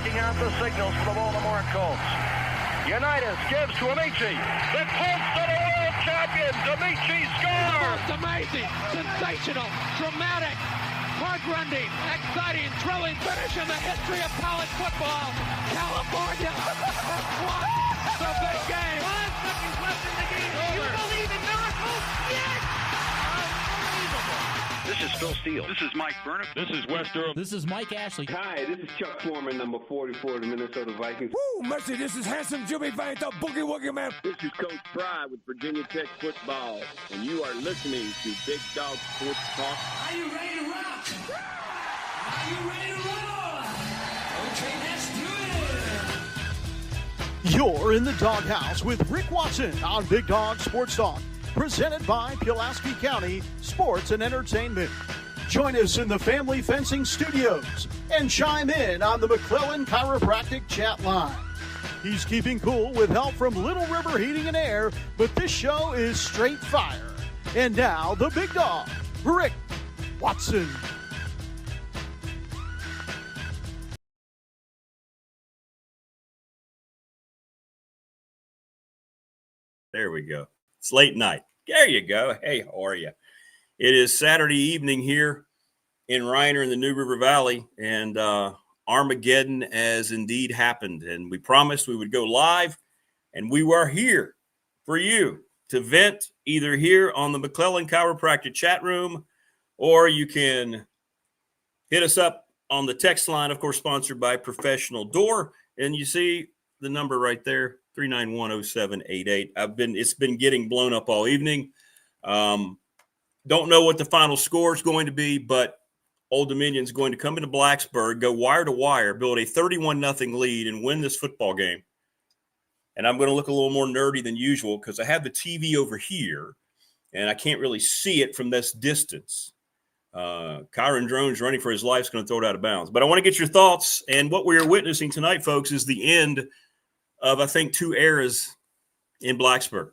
checking out the signals for the Baltimore Colts. Unitas gives to Amici. The Colts are the world champions. Amici scores. It's amazing, sensational, dramatic, heart-rending, exciting, thrilling finish in the history of college football. California has won the big game. 5 seconds left in the game. You believe in miracles? Yes! Unbelievable. This is Phil Steele. This is Mike Burnham. This is Wes Durham. This is Mike Ashley. Hi, this is Chuck Foreman, number 44 of the Minnesota Vikings. Woo, mercy, this is handsome Jimmy Vane, the Boogie Woogie Man. This is Coach Fry with Virginia Tech football, and you are listening to Big Dog Sports Talk. Are you ready to rock? Are you ready to roll? Okay, let's do it. You're in the doghouse with Rick Watson on Big Dog Sports Talk, presented by Pulaski County Sports and Entertainment. Join us in the Family Fencing Studios and chime in on the McClellan Chiropractic chat line. He's keeping cool with help from Little River Heating and Air, but this show is straight fire. And now, the big dog, Rick Watson. There we go. It's late night. There you go. Hey, how are you? It is Saturday evening here in Reiner in the New River Valley, and Armageddon has indeed happened. And we promised we would go live, and we were here for you to vent either here on the McClellan Chiropractic chat room, or you can hit us up on the text line, of course, sponsored by Professional Door. And you see the number right there, 3910788. It's been getting blown up all evening. Don't know what the final score is going to be, but Old Dominion's going to come into Blacksburg, go wire to wire, build a 31-0 lead, and win this football game. And I'm going to look a little more nerdy than usual because I have the TV over here, and I can't really see it from this distance. Kyron Drone's running for his life, is going to throw it out of bounds. But I want to get your thoughts, and what we are witnessing tonight, folks, is the end of, I think, 2 eras in Blacksburg.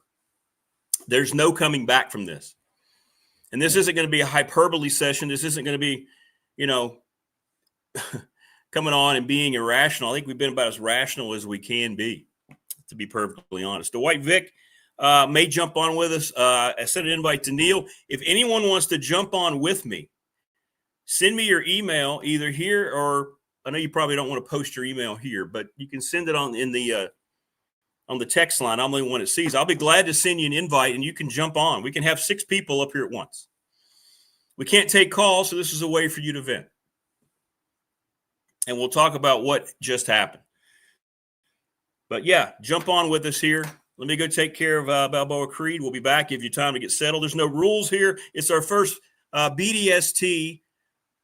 There's no coming back from this. And this isn't going to be a hyperbole session. This isn't going to be, coming on and being irrational. I think we've been about as rational as we can be, to be perfectly honest. The White Vic may jump on with us. I sent an invite to Neil. If anyone wants to jump on with me, send me your email either here or I know you probably don't want to post your email here, but you can send it on the text line. I'm the only one that sees. I'll be glad to send you an invite, and you can jump on. We can have 6 people up here at once. We can't take calls, so this is a way for you to vent. And we'll talk about what just happened. But, yeah, jump on with us here. Let me go take care of Balboa Creed. We'll be back. Give you time to get settled. There's no rules here. It's our first BDST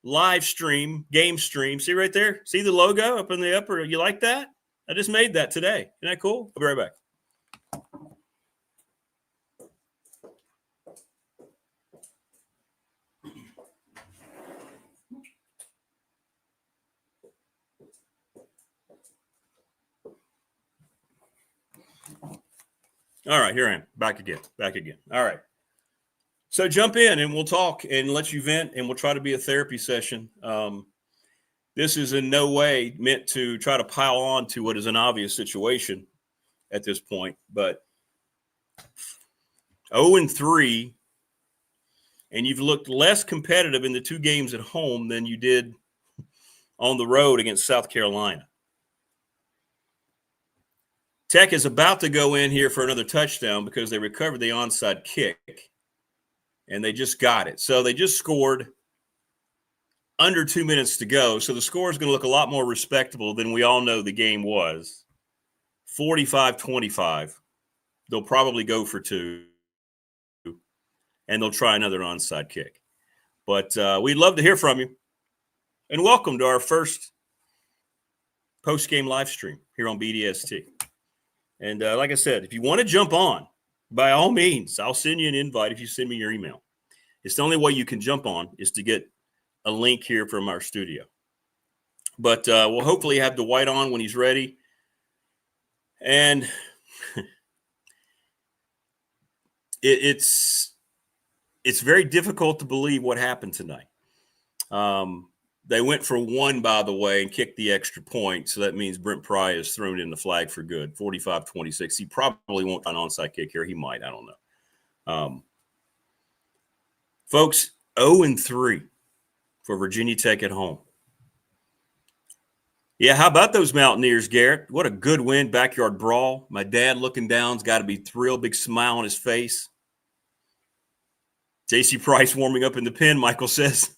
live stream, game stream. See right there? See the logo up in the upper? You like that? I just made that today. Isn't that cool? I'll be right back. All right, here I am. Back again. All right. So jump in and we'll talk and let you vent, and we'll try to be a therapy session. This is in no way meant to try to pile on to what is an obvious situation at this point, but 0-3, and you've looked less competitive in the 2 games at home than you did on the road against South Carolina. Tech is about to go in here for another touchdown because they recovered the onside kick, and they just got it. So they just scored under 2 minutes to go. So the score is going to look a lot more respectable than we all know the game was. 45-25. They'll probably go for 2, and they'll try another onside kick. But we'd love to hear from you. And welcome to our first post-game live stream here on BDST. And like I said, if you want to jump on, by all means, I'll send you an invite if you send me your email. It's the only way you can jump on is to get a link here from our studio. But we'll hopefully have Dwight on when he's ready. And it's very difficult to believe what happened tonight. They went for one, by the way, and kicked the extra point. So that means Brent Pry has thrown in the flag for good, 45-26. He probably won't an onside kick here. He might. I don't know. Folks, 0-3 for Virginia Tech at home. Yeah, how about those Mountaineers, Garrett? What a good win, backyard brawl. My dad looking down's got to be thrilled, big smile on his face. J.C. Price warming up in the pen, Michael says.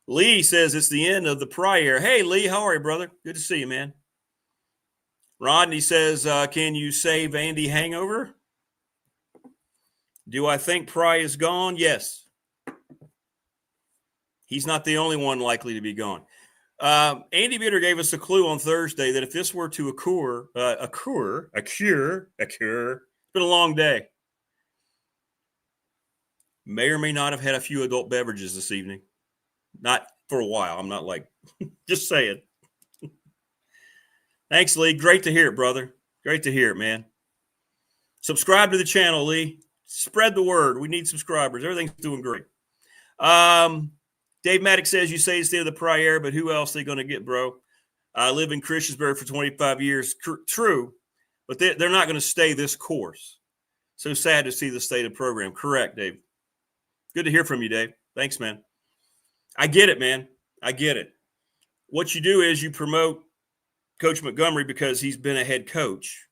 Lee says it's the end of the prior. Hey, Lee, how are you, brother? Good to see you, man. Rodney says, can you save Andy hangover? Do I think Pry is gone? Yes. He's not the only one likely to be gone. Andy Bitter gave us a clue on Thursday that if this were to occur, it's been a long day. May or may not have had a few adult beverages this evening. Not for a while. I'm not like, just saying. Thanks, Lee. Great to hear it, brother. Great to hear it, man. Subscribe to the channel, Lee. Spread the word. We need subscribers. Everything's doing great. Dave Maddox says, you say it's the end of the prior, but who else are they going to get, bro? I live in Christiansburg for 25 years. True, but they're not going to stay this course. So sad to see the state of the program. Correct, Dave. Good to hear from you, Dave. Thanks, man. I get it, man. I get it. What you do is you promote Coach Montgomery because he's been a head coach.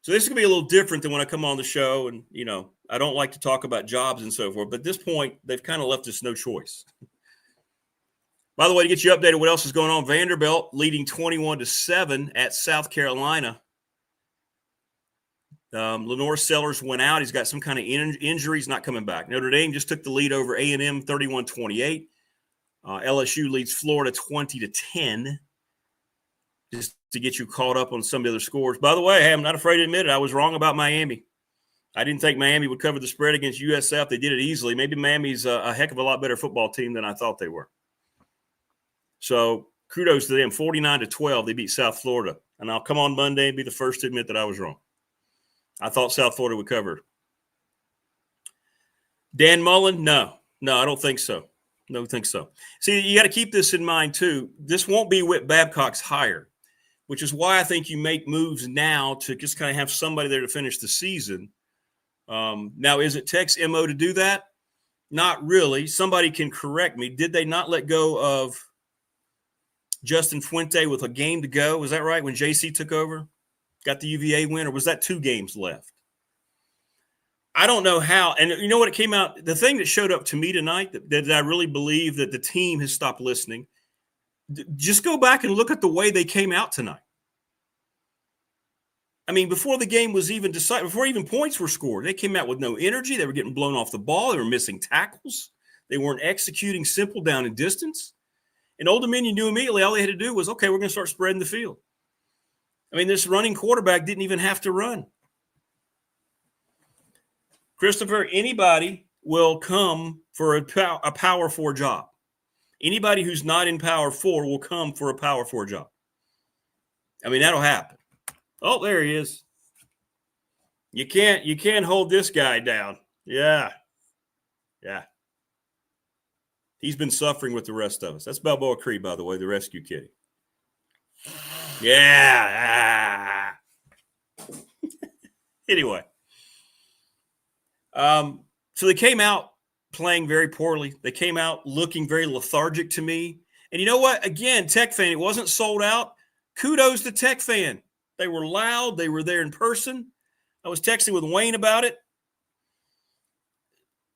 So this is going to be a little different than when I come on the show. And, you know, I don't like to talk about jobs and so forth. But at this point, they've kind of left us no choice. By the way, to get you updated what else is going on, Vanderbilt leading 21-7 at South Carolina. Lenore Sellers went out. He's got some kind of injury. He's not coming back. Notre Dame just took the lead over A&M 31-28. LSU leads Florida 20-10. Just to get you caught up on some of the other scores. By the way, hey, I'm not afraid to admit it. I was wrong about Miami. I didn't think Miami would cover the spread against USF. They did it easily. Maybe Miami's a heck of a lot better football team than I thought they were. So kudos to them. 49-12. They beat South Florida. And I'll come on Monday and be the first to admit that I was wrong. I thought South Florida would cover. Dan Mullen? No, I don't think so. No, I think so. See, you got to keep this in mind, too. This won't be Whit Babcock's hire, which is why I think you make moves now to just kind of have somebody there to finish the season. Now, is it Tech's MO to do that? Not really. Somebody can correct me. Did they not let go of Justin Fuente with a game to go? Was that right, when JC took over? Got the UVA win, or was that 2 games left? I don't know how. And you know what? It came out. The thing that showed up to me tonight that I really believe that the team has stopped listening. Just go back and look at the way they came out tonight. I mean, before the game was even decided, before even points were scored, they came out with no energy. They were getting blown off the ball. They were missing tackles. They weren't executing simple down and distance. And Old Dominion knew immediately all they had to do was, okay, we're going to start spreading the field. I mean, this running quarterback didn't even have to run. Christopher, anybody will come for a Power 4 job. Anybody who's not in Power 4 will come for a Power 4 job. I mean, that'll happen. Oh, there he is. You can't hold this guy down. Yeah. He's been suffering with the rest of us. That's Balboa Creed, by the way, the rescue kitty. Yeah. Anyway. So they came out playing very poorly. They came out looking very lethargic to me. And you know what? Again, Tech fan, it wasn't sold out. Kudos to Tech fan. They were loud. They were there in person. I was texting with Wayne about it.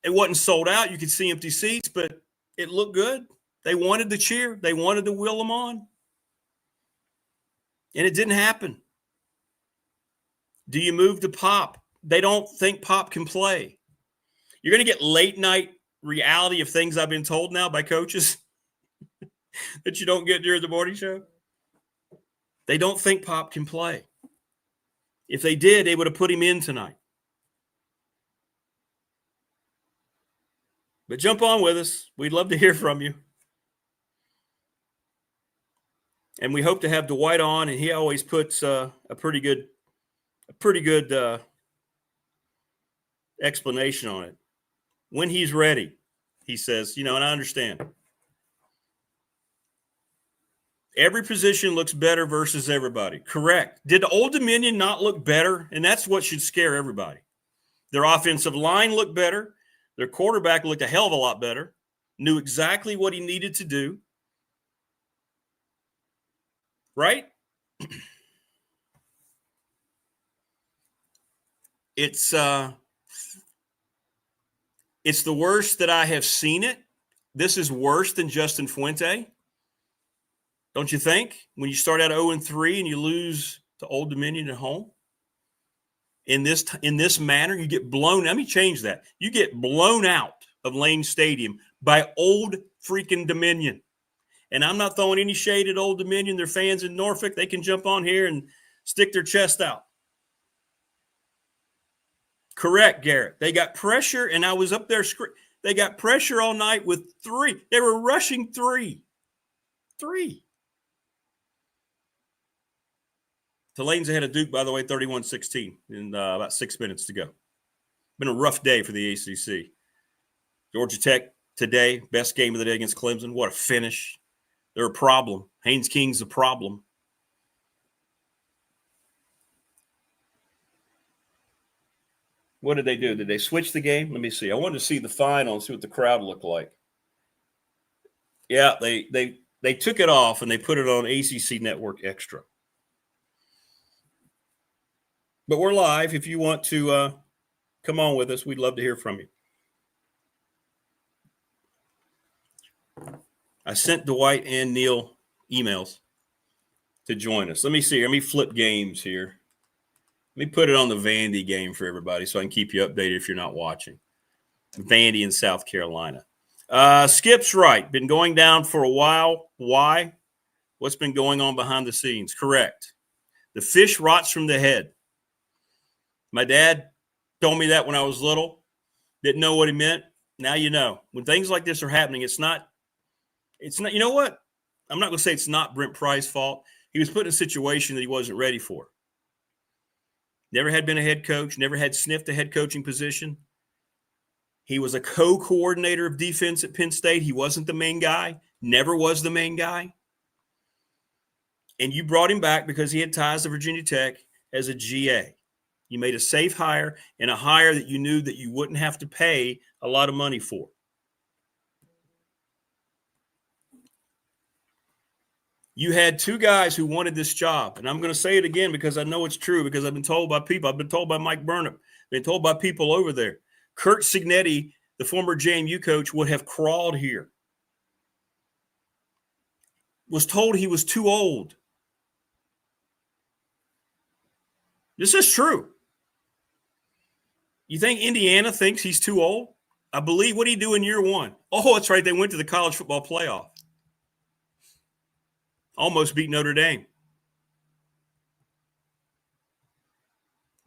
It wasn't sold out. You could see empty seats, but it looked good. They wanted to cheer. They wanted to will them on. And it didn't happen. Do you move to Pop? They don't think Pop can play. You're going to get late night reality of things I've been told now by coaches that you don't get during the morning show. They don't think Pop can play. If they did, they would have put him in tonight. But jump on with us. We'd love to hear from you. And we hope to have Dwight on, and he always puts a pretty good explanation on it. When he's ready, he says, and I understand. Every position looks better versus everybody. Correct. Did Old Dominion not look better? And that's what should scare everybody. Their offensive line looked better. Their quarterback looked a hell of a lot better. Knew exactly what he needed to do. Right? It's the worst that I have seen it. This is worse than Justin Fuente. Don't you think? When you start out 0-3 and you lose to Old Dominion at home, in this manner, you get blown. Let me change that. You get blown out of Lane Stadium by Old freaking Dominion. And I'm not throwing any shade at Old Dominion. Their fans in Norfolk, they can jump on here and stick their chest out. Correct, Garrett. They got pressure, and I was up there. They got pressure all night with 3. They were rushing 3. 3. Tulane's ahead of Duke, by the way, 31-16 in about 6 minutes to go. Been a rough day for the ACC. Georgia Tech today, best game of the day against Clemson. What a finish. They're a problem. Haynes King's a problem. What did they do? Did they switch the game? Let me see. I wanted to see the final and see what the crowd looked like. Yeah, they took it off and they put it on ACC Network Extra. But we're live. If you want to come on with us, we'd love to hear from you. I sent Dwight and Neil emails to join us. Let me see. Let me flip games here. Let me put it on the Vandy game for everybody so I can keep you updated if you're not watching. Vandy in South Carolina. Skip's right. Been going down for a while. Why? What's been going on behind the scenes? Correct. The fish rots from the head. My dad told me that when I was little. Didn't know what he meant. Now you know. When things like this are happening, it's not, you know what? I'm not going to say it's not Brent Pry's fault. He was put in a situation that he wasn't ready for. Never had been a head coach, never had sniffed a head coaching position. He was a co-coordinator of defense at Penn State. He wasn't the main guy, never was the main guy. And you brought him back because he had ties to Virginia Tech as a GA. You made a safe hire and a hire that you knew that you wouldn't have to pay a lot of money for. You had 2 guys who wanted this job. And I'm going to say it again because I know it's true, because I've been told by people. I've been told by Mike Burnham. Been told by people over there. Kurt Cignetti, the former JMU coach, would have crawled here. Was told he was too old. This is true. You think Indiana thinks he's too old? I believe. What did he do in year 1? Oh, that's right. They went to the college football playoff. Almost beat Notre Dame.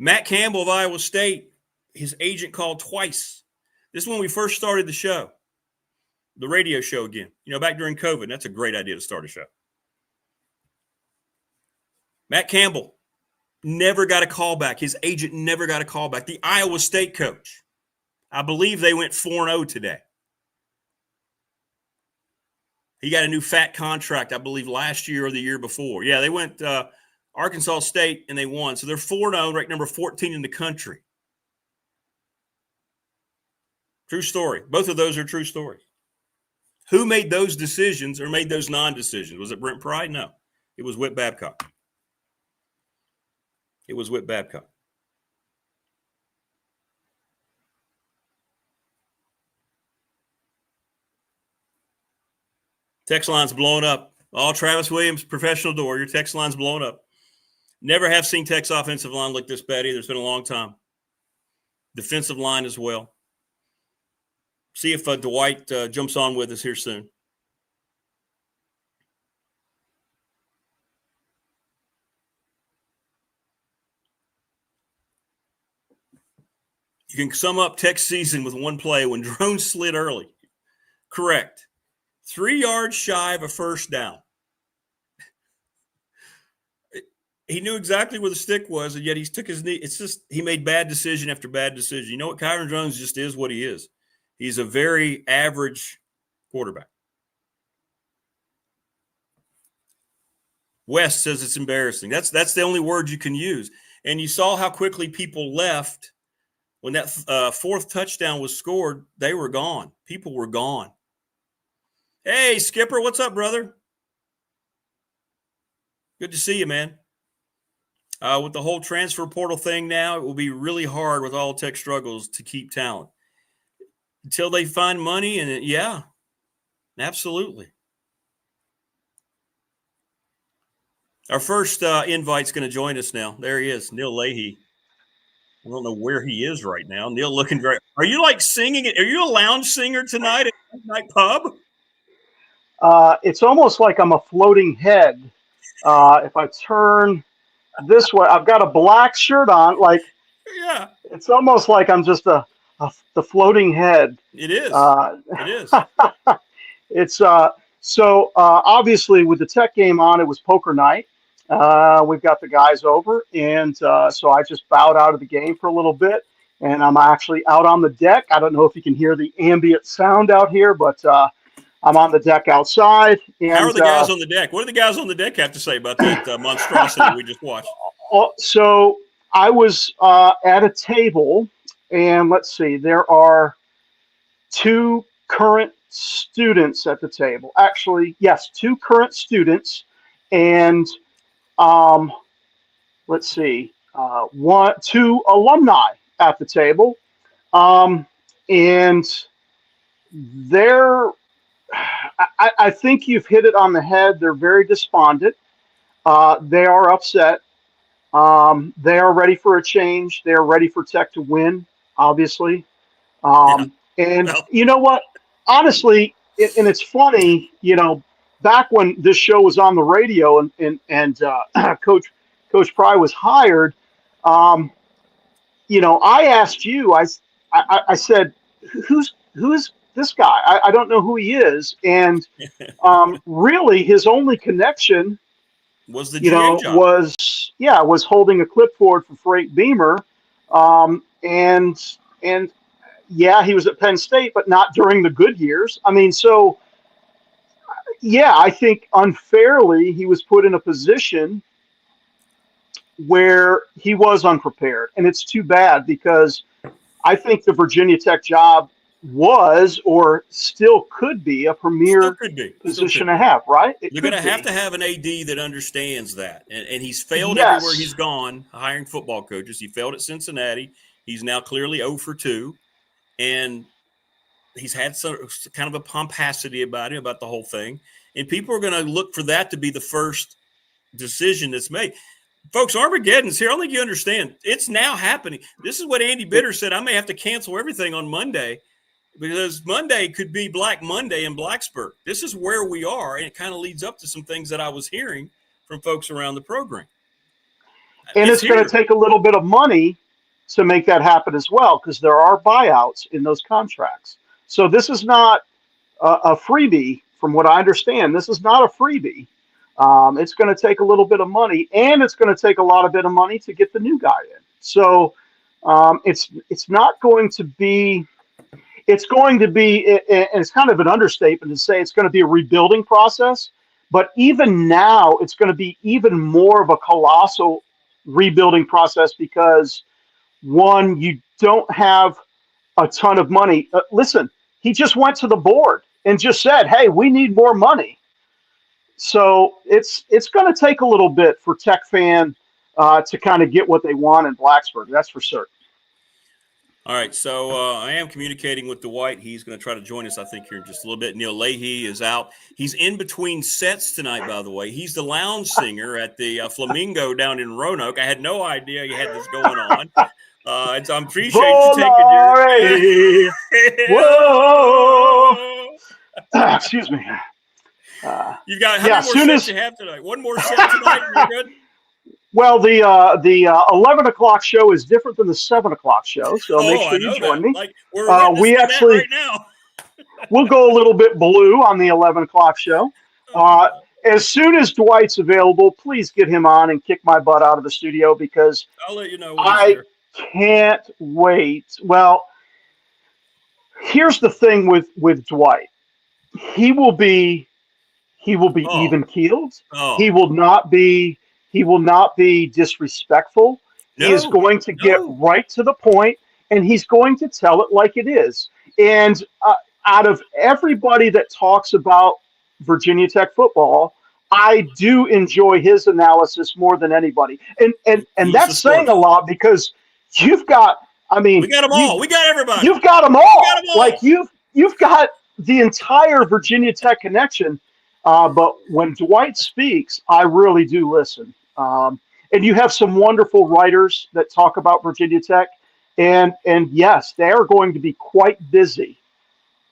Matt Campbell of Iowa State, his agent called twice. This is when we first started the show, the radio show again. You know, back during COVID. That's a great idea to start a show. Matt Campbell never got a call back. His agent never got a call back. The Iowa State coach, I believe they went 4-0 today. He got a new fat contract, I believe, last year or the year before. Yeah, they went Arkansas State and they won. So they're 4-0, ranked number 14 in the country. True story. Both of those are true stories. Who made those decisions or made those non-decisions? Was it Brent Pry? No. It was Whit Babcock. It was Whit Babcock. Text line's blown up. Oh, Travis Williams, professional door. Your text line's blown up. Never have seen Tech's offensive line look this bad either. It's been a long time. Defensive line as well. See if Dwight jumps on with us here soon. You can sum up Tech's season with one play when Drone slid early. Correct. 3 yards shy of a first down. He knew exactly where the stick was, and yet he took his knee. It's just he made bad decision after bad decision. You know what? Kyron Jones just is what he is. He's a very average quarterback. West says it's embarrassing. That's the only word you can use. And you saw how quickly people left when that fourth touchdown was scored. They were gone. People were gone. Hey, Skipper, what's up, brother? Good to see you, man. With the whole transfer portal thing now, it will be really hard with all Tech struggles to keep talent until they find money. And yeah, absolutely. Our first invite's going to join us now. There he is, Neil Leahy. I don't know where he is right now. Neil looking great. Are you like singing? Are you a lounge singer tonight at Night Pub? It's almost like I'm a floating head. If I turn this way, I've got a black shirt on. Like, yeah, it's almost like I'm just the floating head. It is. It is. It's so obviously with the Tech game on, it was poker night. We've got the guys over, and so I just bowed out of the game for a little bit, and I'm actually out on the deck. I don't know if you can hear the ambient sound out here, but I'm on the deck outside. And, how are the guys on the deck? What do the guys on the deck have to say about that monstrosity we just watched? So I was at a table, and let's see, there are 2 current students at the table. Actually, yes, 2 current students, and let's see, 2 alumni at the table, and they're. I think you've hit it on the head. They're very despondent. They are upset. They are ready for a change. They are ready for Tech to win, obviously. And you know what? Honestly, and it's funny, back when this show was on the radio and Coach Pry was hired, I asked you, I said, who's this guy? I don't know who he is. And really his only connection was the GA job. was holding a clipboard for Frank Beamer. And yeah, he was at Penn State, but not during the good years. I mean, so yeah, I think unfairly he was put in a position where he was unprepared. And it's too bad because I think the Virginia Tech job was or still could be a premier position to have, right? You're going to have an AD that understands that. And he's failed everywhere he's gone hiring football coaches. He failed at Cincinnati. He's now clearly 0 for 2. And he's had some kind of a pomposity about him, about the whole thing. And people are going to look for that to be the first decision that's made. Folks, Armageddon's here. I don't think you understand. It's now happening. This is what Andy Bitter said. I may have to cancel everything on Monday because Monday could be Black Monday in Blacksburg. This is where we are, and it kind of leads up to some things that I was hearing from folks around the program. And it's going to take a little bit of money to make that happen as well, because there are buyouts in those contracts. So this is not a freebie, from what I understand. This is not a freebie. It's going to take a little bit of money, and it's going to take a lot of bit of money to get the new guy in. So it's not going to be. It's going to be, and it's kind of an understatement to say it's going to be a rebuilding process. But even now, it's going to be even more of a colossal rebuilding process because, one, you don't have a ton of money. Listen, he just went to the board and just said, hey, we need more money. So it's going to take a little bit for Tech fan to kind of get what they want in Blacksburg. That's for certain. All right, so I am communicating with Dwight. He's going to try to join us, I think, here in just a little bit. Neil Leahy is out. He's in between sets tonight, by the way. He's the lounge singer at the Flamingo down in Roanoke. I had no idea you had this going on. I appreciate you taking your Whoa! Excuse me. You got how many more sets you have tonight? One more set tonight, and you're good? Well, the 11 o'clock show is different than the 7 o'clock show, so make sure you join me. Like, we actually right now. We'll go a little bit blue on the 11 o'clock show. As soon as Dwight's available, please get him on and kick my butt out of the studio because I'll let you know. I can't wait. Well, here's the thing with Dwight. He will be He will be Oh. even keeled. Oh. He will not be disrespectful. He is No, going to get no. right to the point, and he's going to tell it like it is. And out of everybody that talks about Virginia Tech football, I do enjoy his analysis more than anybody. And He's that's the saying a source. lot because you've got, I mean, We got them all. We got everybody. you've got them all. We got 'em all. Like you've got the entire Virginia Tech connection. But when Dwight speaks, I really do listen. And you have some wonderful writers that talk about Virginia Tech. And yes, they are going to be quite busy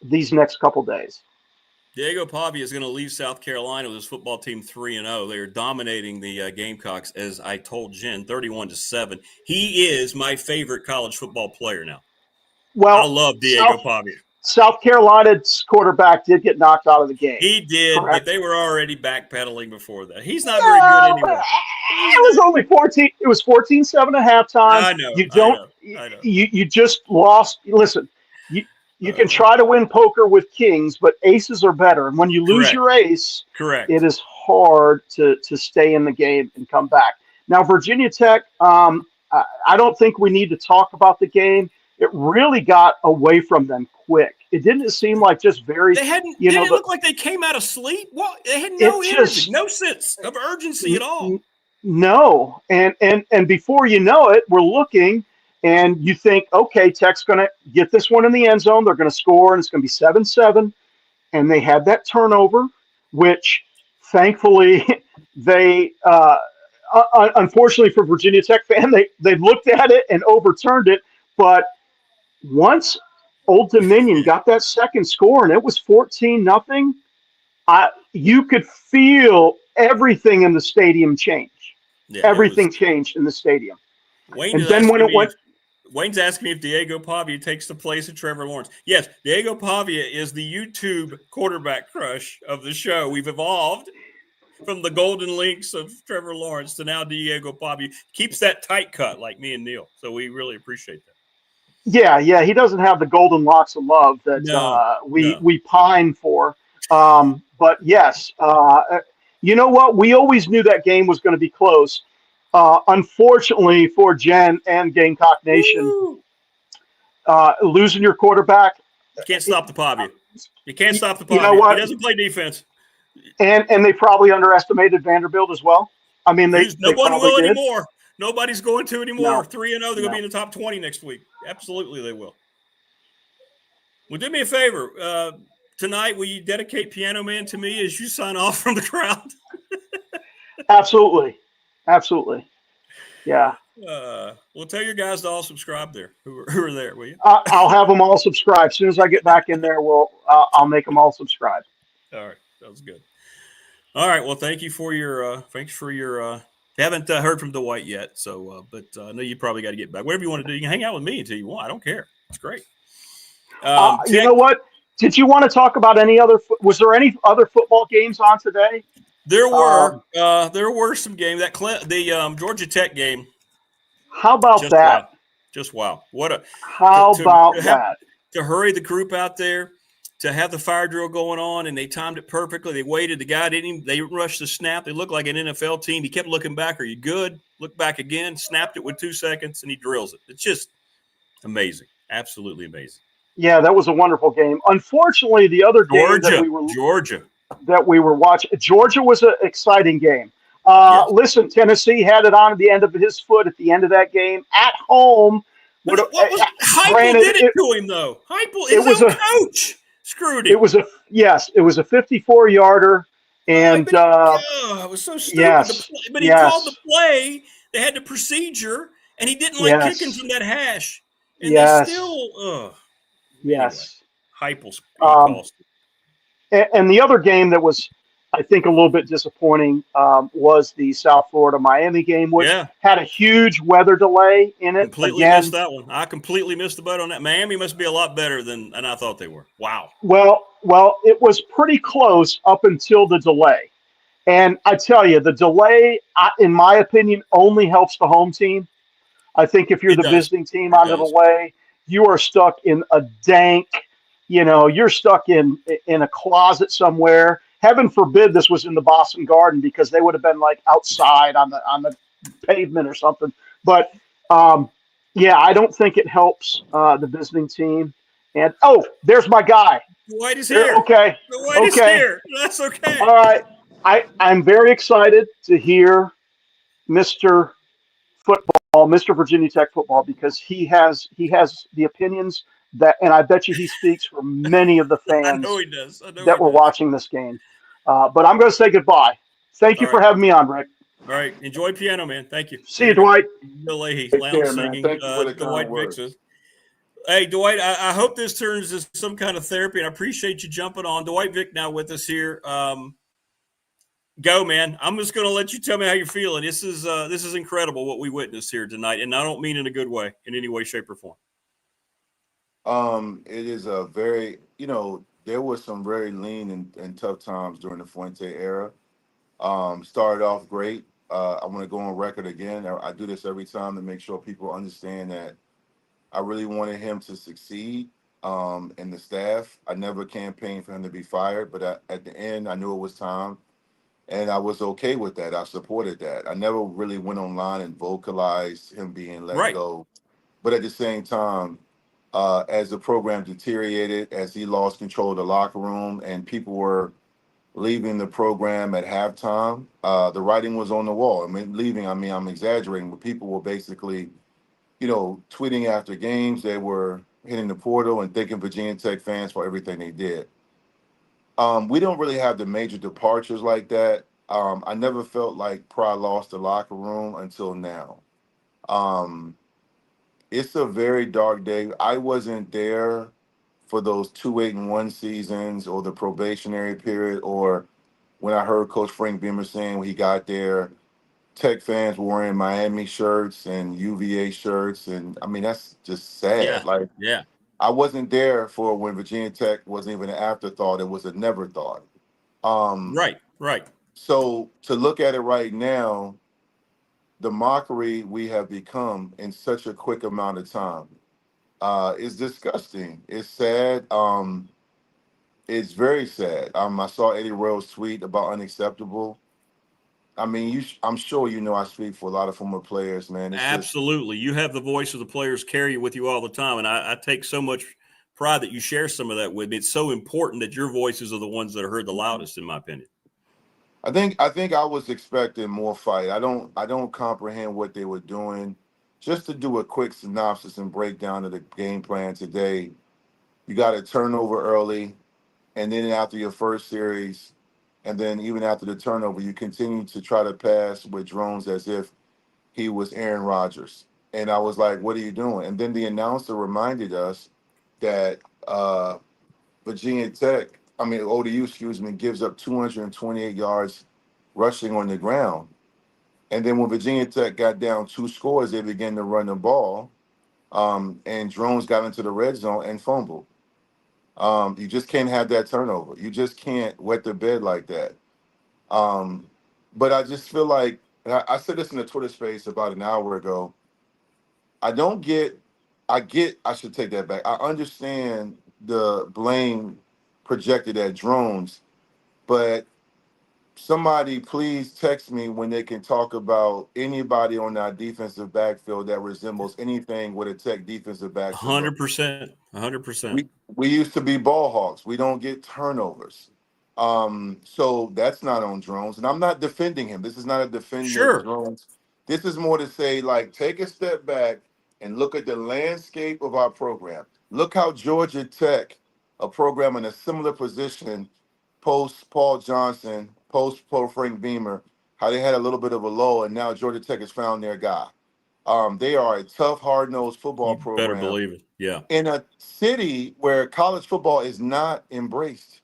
these next couple days. Diego Pavia is going to leave South Carolina with his football team 3-0. They are dominating the Gamecocks, as I told Jen, 31-7. He is my favorite college football player now. Well, I love Diego Pavia. South Carolina's quarterback did get knocked out of the game. He did, correct? But they were already backpedaling before that. He's not very good anymore. It was only 14. It was 14-7 at halftime. I know. You don't. I know. You just lost. Listen, you can try to win poker with kings, but aces are better. And when you lose Correct. your ace, Correct. it is hard to stay in the game and come back. Now, Virginia Tech, I don't think we need to talk about the game. It really got away from them quick. It didn't seem like just very. They hadn't. Did it look like they came out of sleep? What? They had no energy, no sense of urgency at all. No, and before you know it, we're looking, and you think, okay, Tech's going to get this one in the end zone. They're going to score, and it's going to be 7-7. And they had that turnover, which thankfully they, unfortunately for Virginia Tech fan, they looked at it and overturned it. But once Old Dominion got that second score and it was 14-0, you could feel everything in the stadium change. Yeah, everything changed in the stadium. Wayne and then when it went, Wayne's asking me if Diego Pavia takes the place of Trevor Lawrence. Yes, Diego Pavia is the YouTube quarterback crush of the show. We've evolved from the golden links of Trevor Lawrence to now Diego Pavia. Keeps that tight cut like me and Neil. So we really appreciate that. Yeah, he doesn't have the golden locks of love that we pine for. But yes, you know what? We always knew that game was going to be close. Unfortunately for Jen and Gamecock Nation, losing your quarterback. You can't stop the Pavia. You can't stop the Pavia. You know what? He doesn't play defense. And they probably underestimated Vanderbilt as well. I mean, no one will did. anymore. Nobody's going to anymore. No. 3-0, they're going to be in the top 20 next week. Absolutely, they will. Well, do me a favor. Tonight, will you dedicate Piano Man to me as you sign off from the crowd? Absolutely. Yeah. Well, tell your guys to all subscribe there who are there, will you? I'll have them all subscribe. As soon as I get back in there, I'll make them all subscribe. All right. Sounds good. All right. Well, thanks for your haven't heard from Dwight yet. So, but I know you probably got to get back. Whatever you want to do, you can hang out with me until you want. I don't care. It's great. You know what? Did you want to talk about was there any other football games on today? There were some games. The Georgia Tech game. How about that? Wow. Just wow. How about that? To hurry the group out there, to have the fire drill going on, and they timed it perfectly. They waited. The guy they rushed the snap. They looked like an NFL team. He kept looking back. Are you good? Look back again. Snapped it with 2 seconds, and he drills it. It's just amazing. Absolutely amazing. Yeah, that was a wonderful game. Unfortunately, the other game that we were watching, Georgia was an exciting game. Yes. Listen, Tennessee had it on at the end of his foot at the end of that game at home. Heupel did it to him, though. Heupel, his own coach, screwed him. It was a 54-yarder, and it was so stupid. Yes, but he called the play. They had the procedure, and he didn't like kicking from that hash. And they still, yes, anyway, Heupel's cost. And the other game that was, I think, a little bit disappointing was the South Florida-Miami game, which had a huge weather delay in it. Completely missed that one. I completely missed the boat on that. Miami must be a lot better than I thought they were. Wow. Well, it was pretty close up until the delay. And I tell you, the delay, in my opinion, only helps the home team. I think if you're the visiting team on the delay, you are stuck in a dank, you're stuck in a closet somewhere heaven forbid this was in the Boston Garden, because they would have been like outside on the pavement or something. But yeah, I don't think it helps the visiting team. And there's my guy. Dwight is There, here. okay, Dwight is okay, here. That's okay. all right. I'm very excited to hear Mr. Football, Mr. Virginia Tech football, because he has the opinions that, and I bet you he speaks for many of the I know fans he does. I know that he were does. watching this game. But I'm going to say goodbye. Thank you All for right. having me on, Rick. All right. Enjoy piano, man. Thank you. See you, Later, man. Dwight. Bill Leahy, Take lounge care, man. singing. Thank you for the kind Dwight words. Vixes. Hey, Dwight, I hope this turns into some kind of therapy, and I appreciate you jumping on. Dwight Vick now with us here. Go, man. I'm just going to let you tell me how you're feeling. This is incredible what we witnessed here tonight, and I don't mean in a good way, in any way, shape, or form. It is a very, there was some very lean and tough times during the Fuente era. Started off great. I want to go on record again. I do this every time to make sure people understand that I really wanted him to succeed, and the staff. I never campaigned for him to be fired, but at the end, I knew it was time, and I was okay with that. I supported that. I never really went online and vocalized him being let Right. go. But at the same time, as the program deteriorated, as he lost control of the locker room and people were leaving the program at halftime, the writing was on the wall. I'm exaggerating, but people were basically, tweeting after games. They were hitting the portal and thanking Virginia Tech fans for everything they did. We don't really have the major departures like that. I never felt like Pride lost the locker room until now. It's a very dark day. I wasn't there for those 2-8-1 seasons or the probationary period, or when I heard Coach Frank Beamer saying when he got there, Tech fans were wearing Miami shirts and UVA shirts. And that's just Yeah. sad. Yeah. I wasn't there for when Virginia Tech wasn't even an afterthought. It was a never thought. Right. So to look at it right now, the mockery we have become in such a quick amount of time is disgusting. It's sad. It's very sad. I saw Eddie Royal's tweet about unacceptable. I'm sure I speak for a lot of former players, man. It's Absolutely. You have the voice of the players carry with you all the time, and I take so much pride that you share some of that with me. It's so important that your voices are the ones that are heard the loudest, in my opinion. I think I was expecting more fight. I don't comprehend what they were doing. Just to do a quick synopsis and breakdown of the game plan today, you got a turnover early, and then after your first series, and then even after the turnover, you continue to try to pass with drones as if he was Aaron Rodgers. And I was like, what are you doing? And then the announcer reminded us that ODU, gives up 228 yards rushing on the ground. And then when Virginia Tech got down 2 scores, they began to run the ball, and drones got into the red zone and fumbled. You just can't have that turnover. You just can't wet the bed like that. But I just feel like, I said this in the Twitter space about an hour ago. I should take that back. I understand the blame projected at drones, but somebody please text me when they can talk about anybody on our defensive backfield that resembles anything what a Tech defensive back should look. 100%. We used to be ball hawks. We don't get turnovers. So that's not on drones. And I'm not defending him. This is not a defending of drones. This is more to say, take a step back and look at the landscape of our program. Look how Georgia Tech, a program in a similar position, post Paul Johnson, post Frank Beamer, how they had a little bit of a lull, and now Georgia Tech has found their guy. They are a tough, hard-nosed football program. Better believe it. Yeah. In a city where college football is not embraced.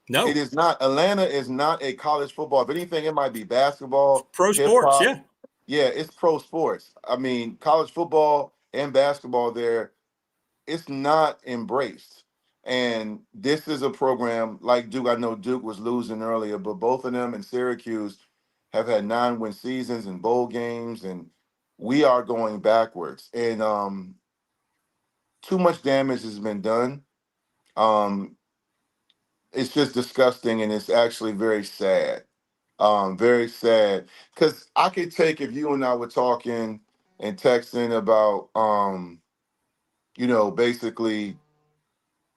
No. It is not. Atlanta is not a college football. If anything, it might be basketball. Pro sports, yeah. Yeah, it's pro sports. College football and basketball there, it's not embraced. And this is a program like Duke. I know Duke was losing earlier, but both of them and Syracuse have had 9-win seasons and bowl games, and we are going backwards. And too much damage has been done. it's just disgusting, and it's actually very sad. Very sad. Because I could take if you and I were talking and texting about, basically,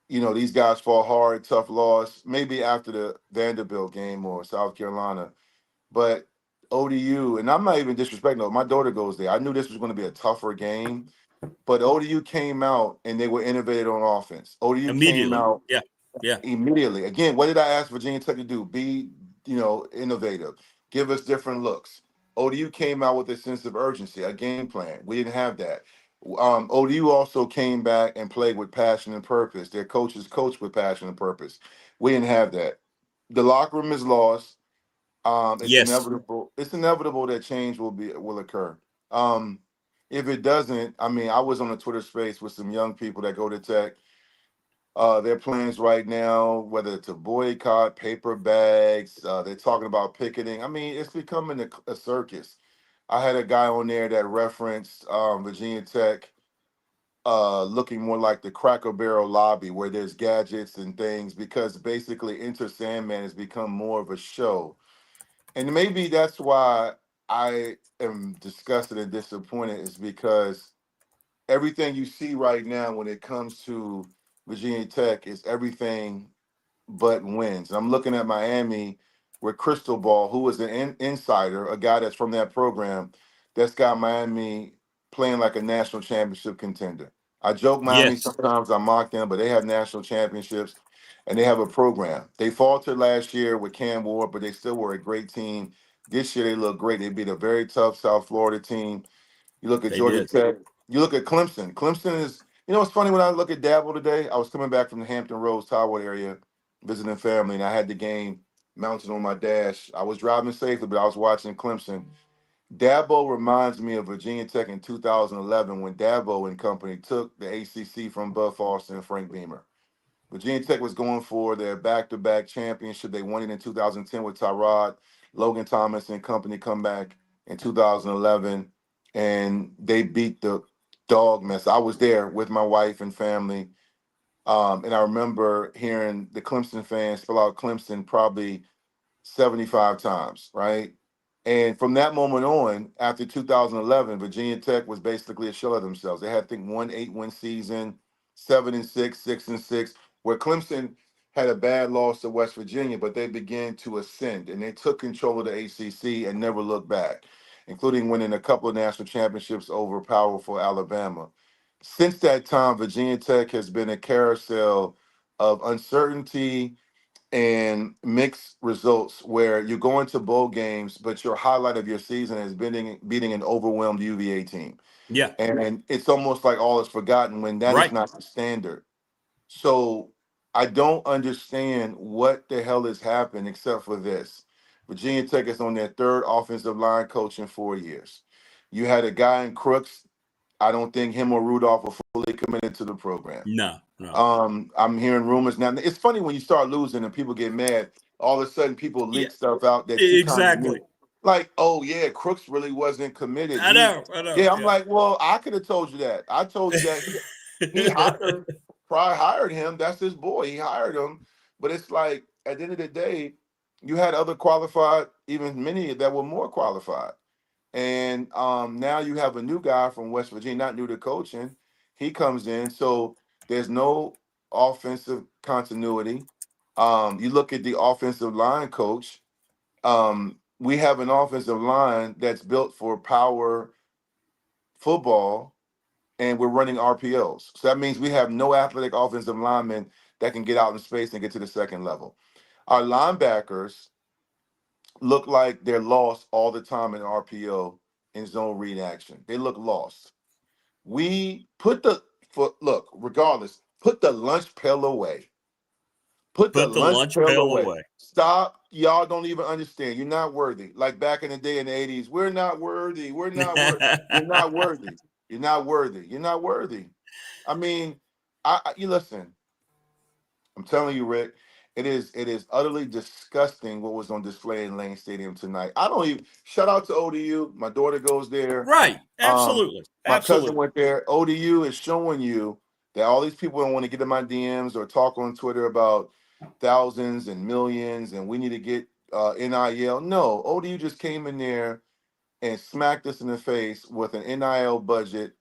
these guys fought hard, tough loss, maybe after the Vanderbilt game or South Carolina. But ODU, and I'm not even disrespecting them, my daughter goes there. I knew this was going to be a tougher game, but ODU came out and they were innovative on offense. ODU came Immediately. out Yeah. immediately. Again, what did I ask Virginia Tech to do? Be, innovative. Give us different looks. ODU came out with a sense of urgency, a game plan. We didn't have that. ODU also came back and played with passion and purpose. Their coaches coached with passion and purpose. We didn't have that. The locker room is lost. It's Yes. inevitable. It's inevitable that change will occur. Um, if it doesn't, I mean, I was on a Twitter space with some young people that go to Tech. Their plans right now, whether it's a boycott, paper bags, they're talking about picketing. I mean, it's becoming a circus. I had a guy on there that referenced Virginia Tech looking more like the Cracker Barrel lobby, where there's gadgets and things, because basically Enter Sandman has become more of a show. And maybe that's why I am disgusted and disappointed, is because everything you see right now when it comes to Virginia Tech is everything but wins. I'm looking at Miami with Crystal Ball, who is an insider, a guy that's from that program, that's got Miami playing like a national championship contender. I joke Miami Yes. sometimes, I mock them, but they have national championships and they have a program. They faltered last year with Cam Ward, but they still were a great team. This year they look great. They beat a very tough South Florida team. You look at They Georgia did. Tech. You look at Clemson. Clemson is, it's funny when I look at Dabo today. I was coming back from the Hampton Roads, Tower area, visiting family, and I had the game mounted on my dash. I was driving safely, but I was watching Clemson. Dabo reminds me of Virginia Tech in 2011 when Dabo and company took the ACC from Bud Foster and Frank Beamer. Virginia Tech was going for their back-to-back championship. They won it in 2010 with Tyrod, Logan Thomas and company come back in 2011, and they beat the dog mess. I was there with my wife and family, and I remember hearing the Clemson fans spell out Clemson probably 75 times, right? And from that moment on, after 2011, Virginia Tech was basically a shell of themselves. They had, I think, 1 8-win season, 7-6, 6-6, where Clemson had a bad loss to West Virginia, but they began to ascend and they took control of the ACC and never looked back, including winning a couple of national championships over powerful Alabama. Since that time, Virginia Tech has been a carousel of uncertainty and mixed results, where you go into bowl games, but your highlight of your season is beating an overwhelmed UVA team. Yeah. And it's almost like all is forgotten when that is Right. not the standard. So I don't understand what the hell has happened except for this. Virginia Tech is on their third offensive line coach in 4 years. You had a guy in Crooks. I don't think him or Rudolph are fully committed to the program. No. I'm hearing rumors now. It's funny when you start losing and people get mad. All of a sudden, people Yeah. leak stuff out that you kind of Exactly. knew. Like, oh yeah, Crooks really wasn't committed. I know. Yeah, I'm Yeah. like, well, I could have told you that. I told you that he hired, probably hired him. That's his boy. He hired him. But it's like at the end of the day, you had other qualified, even many that were more qualified. And now you have a new guy from West Virginia, not new to coaching. He comes in, so there's no offensive continuity. You look at the offensive line coach. We have an offensive line that's built for power football, and we're running RPOs. So that means we have no athletic offensive linemen that can get out in space and get to the second level. Our linebackers look like they're lost all the time in RPO and zone read action. They look lost. We put regardless, put the lunch pail away. Put the Put the lunch lunch pail pail away. away. Stop. Y'all don't even understand. You're not worthy. Like back in the day in the 80s, we're not worthy. We're not worthy. You're not worthy. You're not worthy. You're not worthy. I mean, you listen. I'm telling you, Rick, it is utterly disgusting what was on display in Lane Stadium tonight. I don't even shout out to ODU. My daughter goes there. Right. Absolutely. My cousin Absolutely. went there. ODU is showing you that all these people don't want to get in my DMs or talk on Twitter about thousands and millions, and we need to get NIL. No, ODU just came in there and smacked us in the face with an NIL budget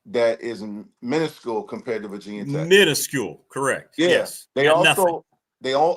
that is minuscule compared to Virginia Tech. Minuscule, correct. Yeah. Yes. They Got nothing.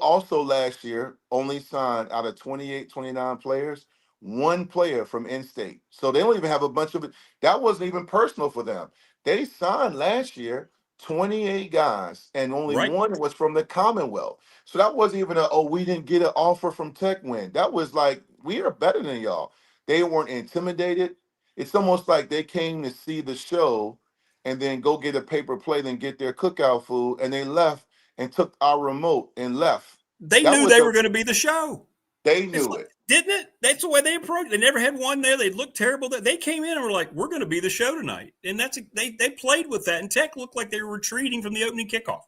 also last year only signed out of 28, 29 players, one player from in-state. So they don't even have a bunch of it. That wasn't even personal for them. They signed last year 28 guys, and only Right. one was from the Commonwealth. So that wasn't even we didn't get an offer from Tech win. That was like, we are better than y'all. They weren't intimidated. It's almost like they came to see the show and then go get a paper plate and get their cookout food, and they left and took our remote and left. They That knew was they were going to be the show. They It's knew like, it. didn't it? That's the way they approached it. They never had one there. They looked terrible. They came in and were like, we're going to be the show tonight. And they played with that. And Tech looked like they were retreating from the opening kickoff.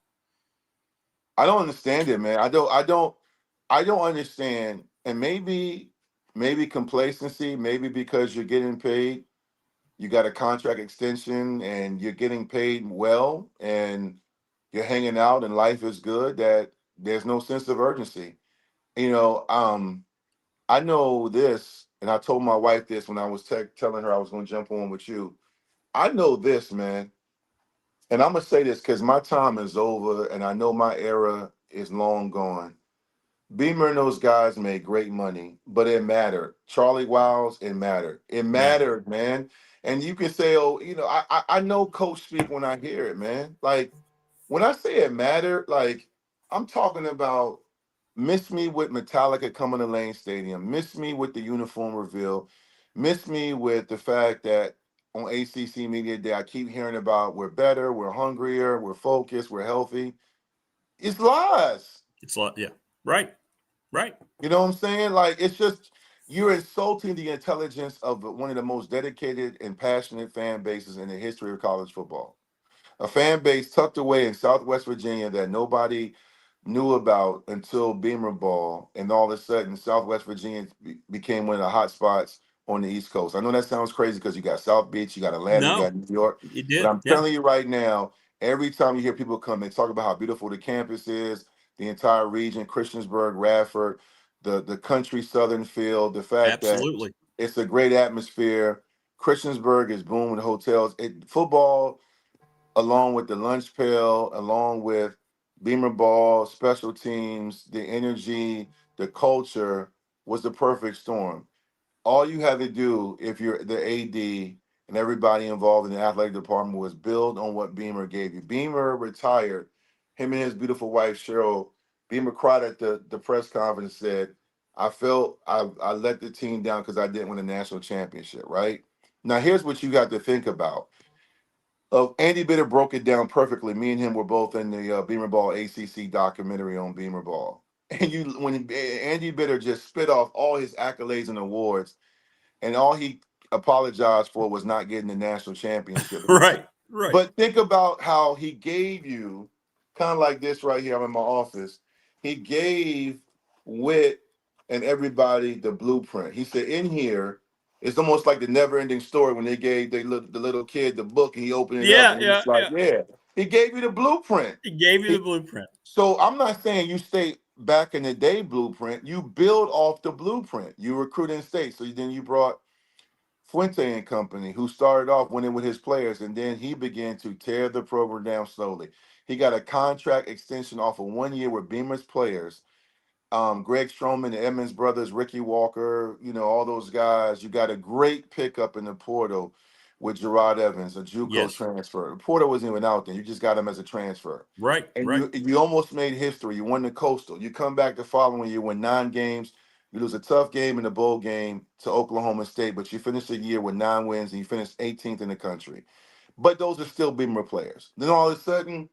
I don't understand it, man. I don't understand. And maybe complacency, maybe because you're getting paid, you got a contract extension and you're getting paid well and you're hanging out and life is good, that there's no sense of urgency. I know this, and I told my wife this when I was telling her I was going to jump on with you. I know this, man, and I'm going to say this because my time is over, and I know my era is long gone. Beamer and those guys made great money, but it mattered. Charlie Wiles, it mattered. It mattered, man. And you can say, oh, I know coach speak when I hear it, man. Like, when I say it mattered, like, I'm talking about miss me with Metallica coming to Lane Stadium, miss me with the uniform reveal, miss me with the fact that on ACC Media Day, I keep hearing about we're better, we're hungrier, we're focused, we're healthy. It's lies. It's like, yeah, right. You know what I'm saying? Like, it's just, you're insulting the intelligence of one of the most dedicated and passionate fan bases in the history of college football. A fan base tucked away in Southwest Virginia that nobody knew about until Beamer Ball, and all of a sudden Southwest Virginia became one of the hot spots on the East Coast. I know that sounds crazy because you got South Beach, you got Atlanta, you got New York. You did. But I'm telling you right now, every time you hear people come, they talk about how beautiful the campus is, the entire region, Christiansburg, Radford, the country southern feel, the fact Absolutely. that it's a great atmosphere. Christiansburg is booming hotels. Football, along with the lunch pail, along with Beamer Ball, special teams, the energy, the culture, was the perfect storm. All you had to do, if you're the AD and everybody involved in the athletic department, was build on what Beamer gave you. Beamer retired. Him and his beautiful wife, Cheryl, Beamer cried at the press conference and said, I felt I let the team down because I didn't win a national championship, right? Now, here's what you got to think about. Andy Bitter broke it down perfectly. Me and him were both in the Beamer Ball ACC documentary on Beamer Ball. And when Andy Bitter just spit off all his accolades and awards, and all he apologized for was not getting the national championship. Right. But think about how he gave you, kind of like this right here. I'm in my office. He gave Witt and everybody the blueprint. He said, in here, it's almost like the never-ending story when they gave the little kid the book and he opened it up. And he was like, yeah. He gave you the blueprint. He gave you the blueprint. So I'm not saying you stay back in the day blueprint. You build off the blueprint. You recruit in state. So then you brought Fuente and company, who started off winning with his players, and then he began to tear the program down slowly. He got a contract extension off of 1 year with Beamer's players. Greg Stroman, the Edmonds brothers, Ricky Walker, all those guys. You got a great pickup in the portal with Gerard Evans, a JUCO transfer. The portal wasn't even out there. You just got him as a transfer. Right. You almost made history. You won the Coastal. You come back the following year, win 9 games. You lose a tough game in the bowl game to Oklahoma State, but you finished the year with 9 wins and you finished 18th in the country. But those are still Beamer players. Then all of a sudden,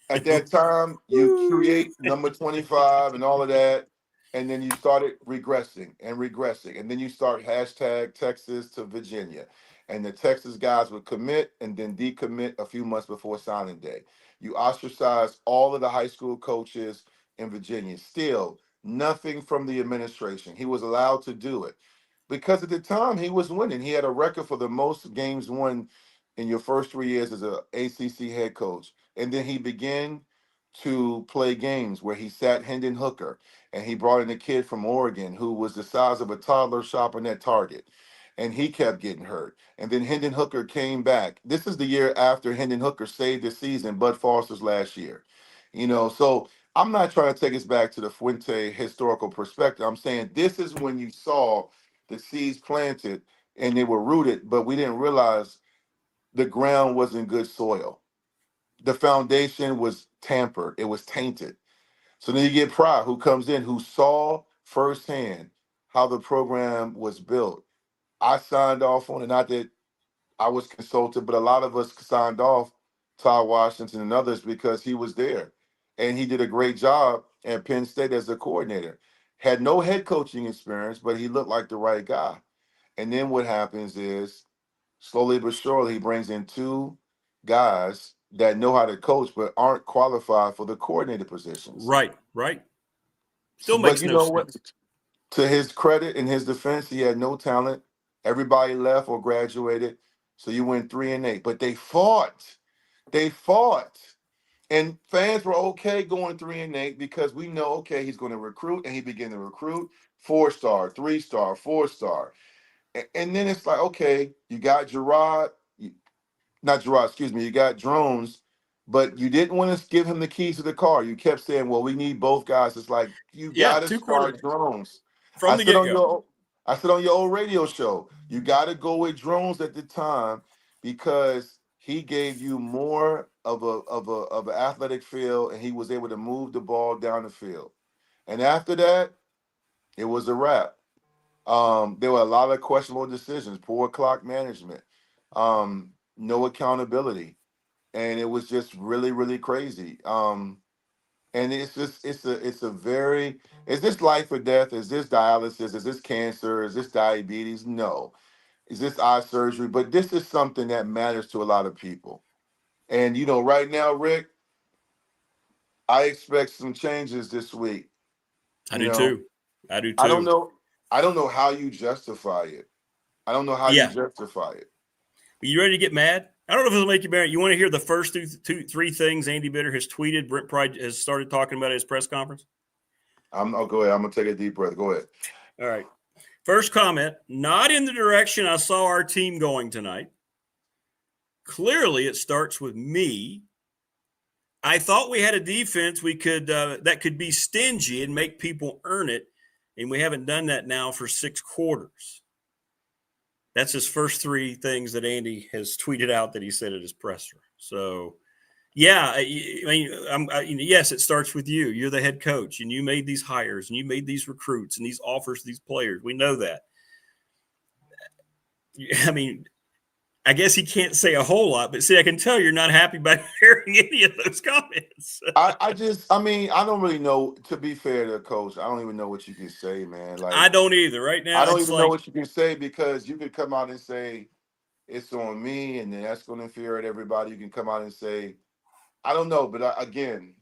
at that time, you create number 25 and all of that, and then you started regressing. And then you start hashtag Texas to Virginia. And the Texas guys would commit and then decommit a few months before signing day. You ostracize all of the high school coaches in Virginia. Still, nothing from the administration. He was allowed to do it because at the time he was winning. He had a record for the most games won in your first 3 years as an ACC head coach. And then he began to play games where he sat Hendon Hooker and he brought in a kid from Oregon who was the size of a toddler shopping at Target. And he kept getting hurt. And then Hendon Hooker came back. This is the year after Hendon Hooker saved the season, Bud Foster's last year. So I'm not trying to take us back to the Fuente historical perspective. I'm saying this is when you saw the seeds planted and they were rooted, but we didn't realize the ground wasn't good soil. The foundation was tampered, it was tainted. So then you get Pry, who comes in, who saw firsthand how the program was built. I signed off on it, not that I was consulted, but a lot of us signed off, Todd Washington and others, because he was there. And he did a great job at Penn State as a coordinator. Had no head coaching experience, but he looked like the right guy. And then what happens is, slowly but surely, he brings in two guys that know how to coach but aren't qualified for the coordinator positions. Right. Still makes But you no know sense. what? To his credit, in his defense, he had no talent. Everybody left or graduated. So you went 3-8. But they fought. And fans were okay going 3-8 because we know, okay, he's going to recruit, and he began to recruit 4-star, 3-star, 4-star. And then it's like, okay, you got you got Drones, but you didn't want to give him the keys to the car. You kept saying, well, we need both guys. It's like, you got to two start quarterbacks Drones. from the get-go. I said on your old radio show, you got to go with Drones at the time because he gave you more of an athletic feel, and he was able to move the ball down the field. And after that, it was a wrap. There were a lot of questionable decisions, poor clock management, no accountability, and it was just really, really crazy. And it's just it's is this life or death? Is this dialysis? Is this cancer? Is this diabetes? No. Is this eye surgery? But this is something that matters to a lot of people. And right now, Rick, I expect some changes this week. I do too. I don't know how you justify it. You justify it. Are you ready to get mad? I don't know if it'll make you mad. You want to hear the first three things Andy Bitter has tweeted? Brent Pry has started talking about at his press conference. I'll go ahead. I'm gonna take a deep breath. Go ahead. All right. First comment: not in the direction I saw our team going tonight. Clearly, it starts with me. I thought we had a defense that could be stingy and make people earn it, and we haven't done that now for 6 quarters. That's his first 3 things that Andy has tweeted out that he said at his presser. So, yeah, yes, it starts with you. You're the head coach, and you made these hires, and you made these recruits, and these offers to these players. We know that. I mean, I guess he can't say a whole lot, but see, I can tell you're not happy about hearing any of those comments. I don't really know. To be fair to Coach, I don't even know what you can say, man. Like, I don't either. Right now, I don't even know what you can say because you could come out and say it's on me, and then that's going to infuriate everybody. You can come out and say, I don't know, but again,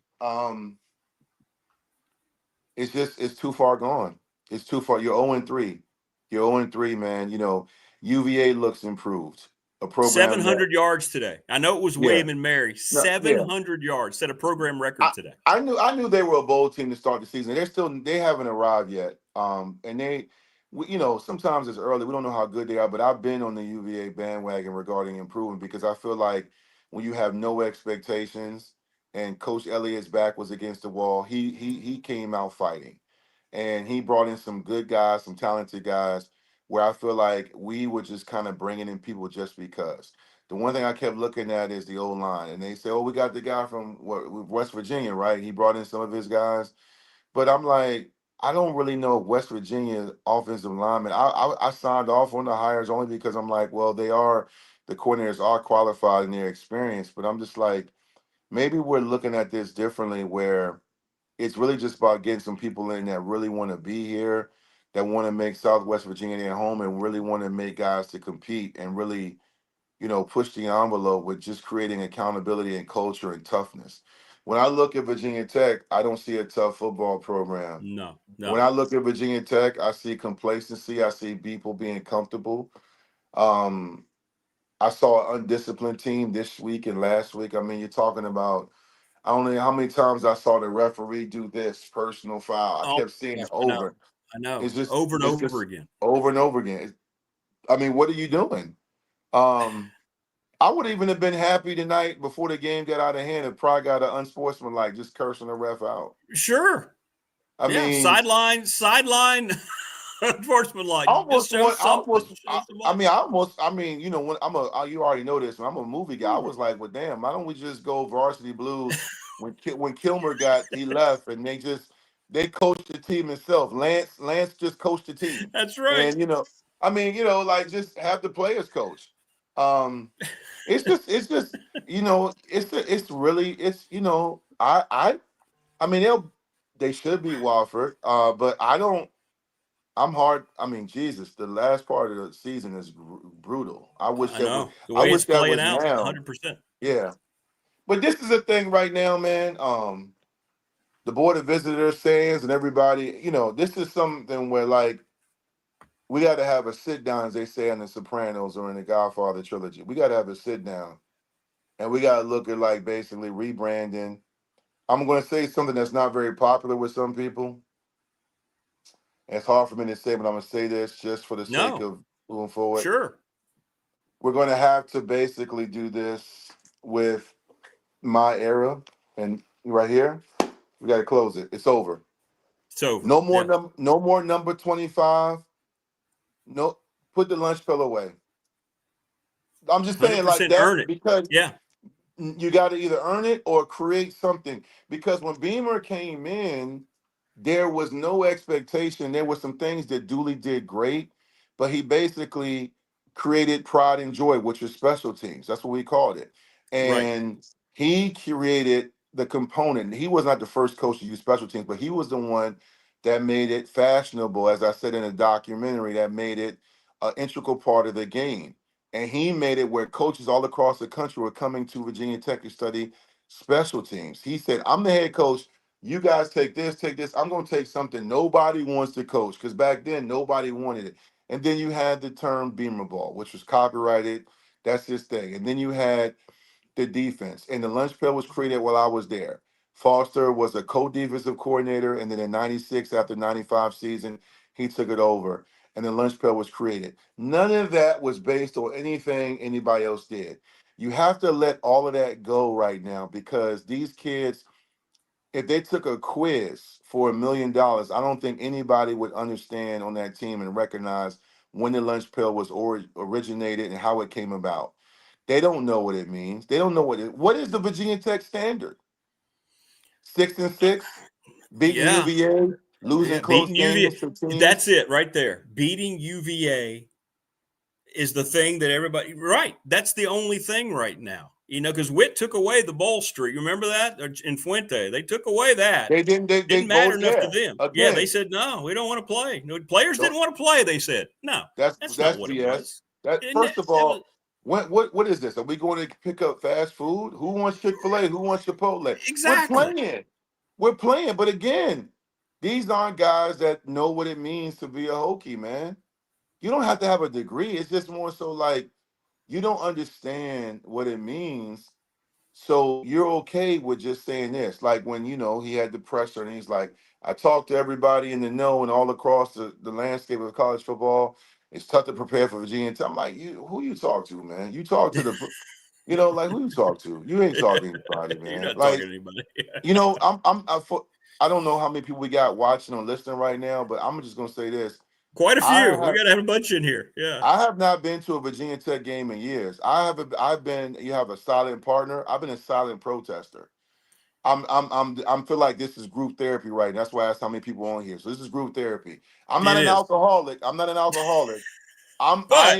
it's too far gone. It's too far. You're 0-3. You're 0-3, man. UVA looks improved. A program 700 yards today. I know it was William and Mary. 700 yards. Set a program record today. I knew they were a bowl team to start the season. They haven't arrived yet. And sometimes it's early. We don't know how good they are, but I've been on the UVA bandwagon regarding improving because I feel like when you have no expectations and Coach Elliott's back was against the wall, he came out fighting. And he brought in some good guys, some talented guys, where I feel like we were just kind of bringing in people just because. The one thing I kept looking at is the O-line. And they say, we got the guy from West Virginia, right? He brought in some of his guys. But I'm like, I don't really know West Virginia offensive linemen. I signed off on the hires only because I'm like, well, the coordinators are qualified in their experience. But I'm just like, maybe we're looking at this differently where it's really just about getting some people in that really want to be here, that want to make Southwest Virginia their home and really want to make guys to compete and really, push the envelope with just creating accountability and culture and toughness. When I look at Virginia Tech, I don't see a tough football program. No. When I look at Virginia Tech, I see complacency. I see people being comfortable. I saw an undisciplined team this week and last week. I mean, you're talking about I don't know how many times I saw the referee do this personal foul. I Oh, kept seeing it I know. over. I know. It's just Over and it's over just again. over and over again. I mean, what are you doing? Um, I would even have been happy tonight before the game got out of hand if probably got an unsportsmanlike just cursing the ref out. Sure. I Yeah. mean, Sideline. Unsportsmanlike. I Just almost show want. I something. almost. Show some I light. mean, I almost. I mean, you know, when you already know this. When I'm a movie guy, I was like, well, damn, why don't we just go Varsity Blues? When Kilmer he left, and they coached the team himself. Lance just coached the team, That's right. and I mean, like just have the players coach. Um, it's just, it's really, I mean, they should beat Wofford, but I don't. I'm hard. I mean, Jesus, the last part of the season is brutal. I know. The I way wish it's that playing was out, now. 100%. Yeah, but this is a thing right now, man. The board of visitors stands and everybody. This is something where like we got to have a sit down, as they say in The Sopranos or in the Godfather trilogy. We got to have a sit down, and we got to look at like basically rebranding. I'm going to say something that's not very popular with some people. It's hard for me to say, but I'm going to say this just for the sake No. of moving forward. Sure. We're going to have to basically do this with my era, and right here, we got to close it. It's over. It's over. No more Yeah. no more number 25. No, put the lunch pill away. I'm just saying like 100% that earn it. because Yeah. you got to either earn it or create something. Because when Beamer came in, there was no expectation. There were some things that Dooley did great, but he basically created pride and joy, which is special teams. That's what we called it. Right. And he created the component. He was not the first coach to use special teams, but he was the one that made it fashionable, as I said in a documentary, that made it an integral part of the game. And he made it where coaches all across the country were coming to Virginia Tech to study special teams. He said, I'm the head coach. You guys take this, take this. I'm going to take something nobody wants to coach because back then nobody wanted it. And then you had the term Beamer Ball, which was copyrighted. That's his thing. And then you had the defense. And the lunch pail was created while I was there. Foster was a co-defensive coordinator. And then in 96, after 95 season, he took it over. And the lunch pail was created. None of that was based on anything anybody else did. You have to let all of that go right now because these kids, if they took a quiz for $1 million, I don't think anybody would understand on that team and recognize when the lunch pail was originated and how it came about. They don't know what it means. They don't know what is the Virginia Tech standard? 6-6, beating Yeah. UVA, losing Yeah. close Beating UVA. games to teams. That's it right there. Beating UVA is the thing that everybody, right. That's the only thing right now, because Witt took away the bowl streak. Remember that in Fuente? They took away that. They didn't. They Didn't matter both. enough to Yeah. them. Yeah. They Again, said, no, we don't want to play. No, players didn't want to play. They said, no, that's that's not what it BS. was. That And first of it was all, what is this? Are we going to pick up fast food? Who wants Chick-fil-A? Who wants Chipotle? We're exactly. playing. We're playing. But again, these aren't guys that know what it means to be a Hokie, man. You don't have to have a degree. It's just more so like you don't understand what it means. So you're okay with just saying this. Like when, he had the pressure and he's like, I talked to everybody in the know and all across the landscape of college football. It's tough to prepare for Virginia Tech. I'm like, who you talk to, man? You talk to like who you talk to? You ain't talking to anybody, You're man. not talking Like, to anybody. I don't know how many people we got watching or listening right now, but I'm just gonna say this. Quite a I few. We have got to have a bunch in here. Yeah. I have not been to a Virginia Tech game in years. I've been. You have a silent partner. I've been a silent protester. I'm feel like this is group therapy right now. That's why I asked how many people on here. So this is group therapy. I'm not It an is. alcoholic. I'm not an alcoholic. But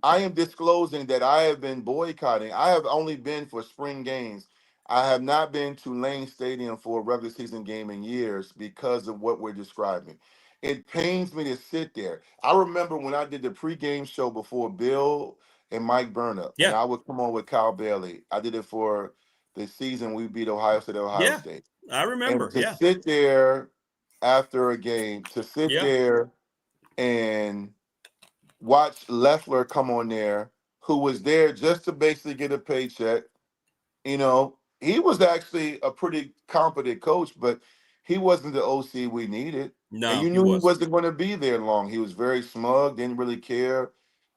I am disclosing that I have been boycotting. I have only been for spring games. I have not been to Lane Stadium for a regular season game in years because of what we're describing. It pains me to sit there. I remember when I did the pregame show before Bill and Mike Burnup, and yeah. I would come on with Kyle Bailey. I did it for the season we beat Ohio State at Ohio Yeah. State. I And remember. to Yeah. sit there after a game, to sit Yeah. there and watch Leffler come on there, who was there just to basically get a paycheck, you know, he was actually a pretty competent coach, but he wasn't the OC we needed. And No, you he knew he wasn't. wasn't going to be there long. He was very smug, didn't really care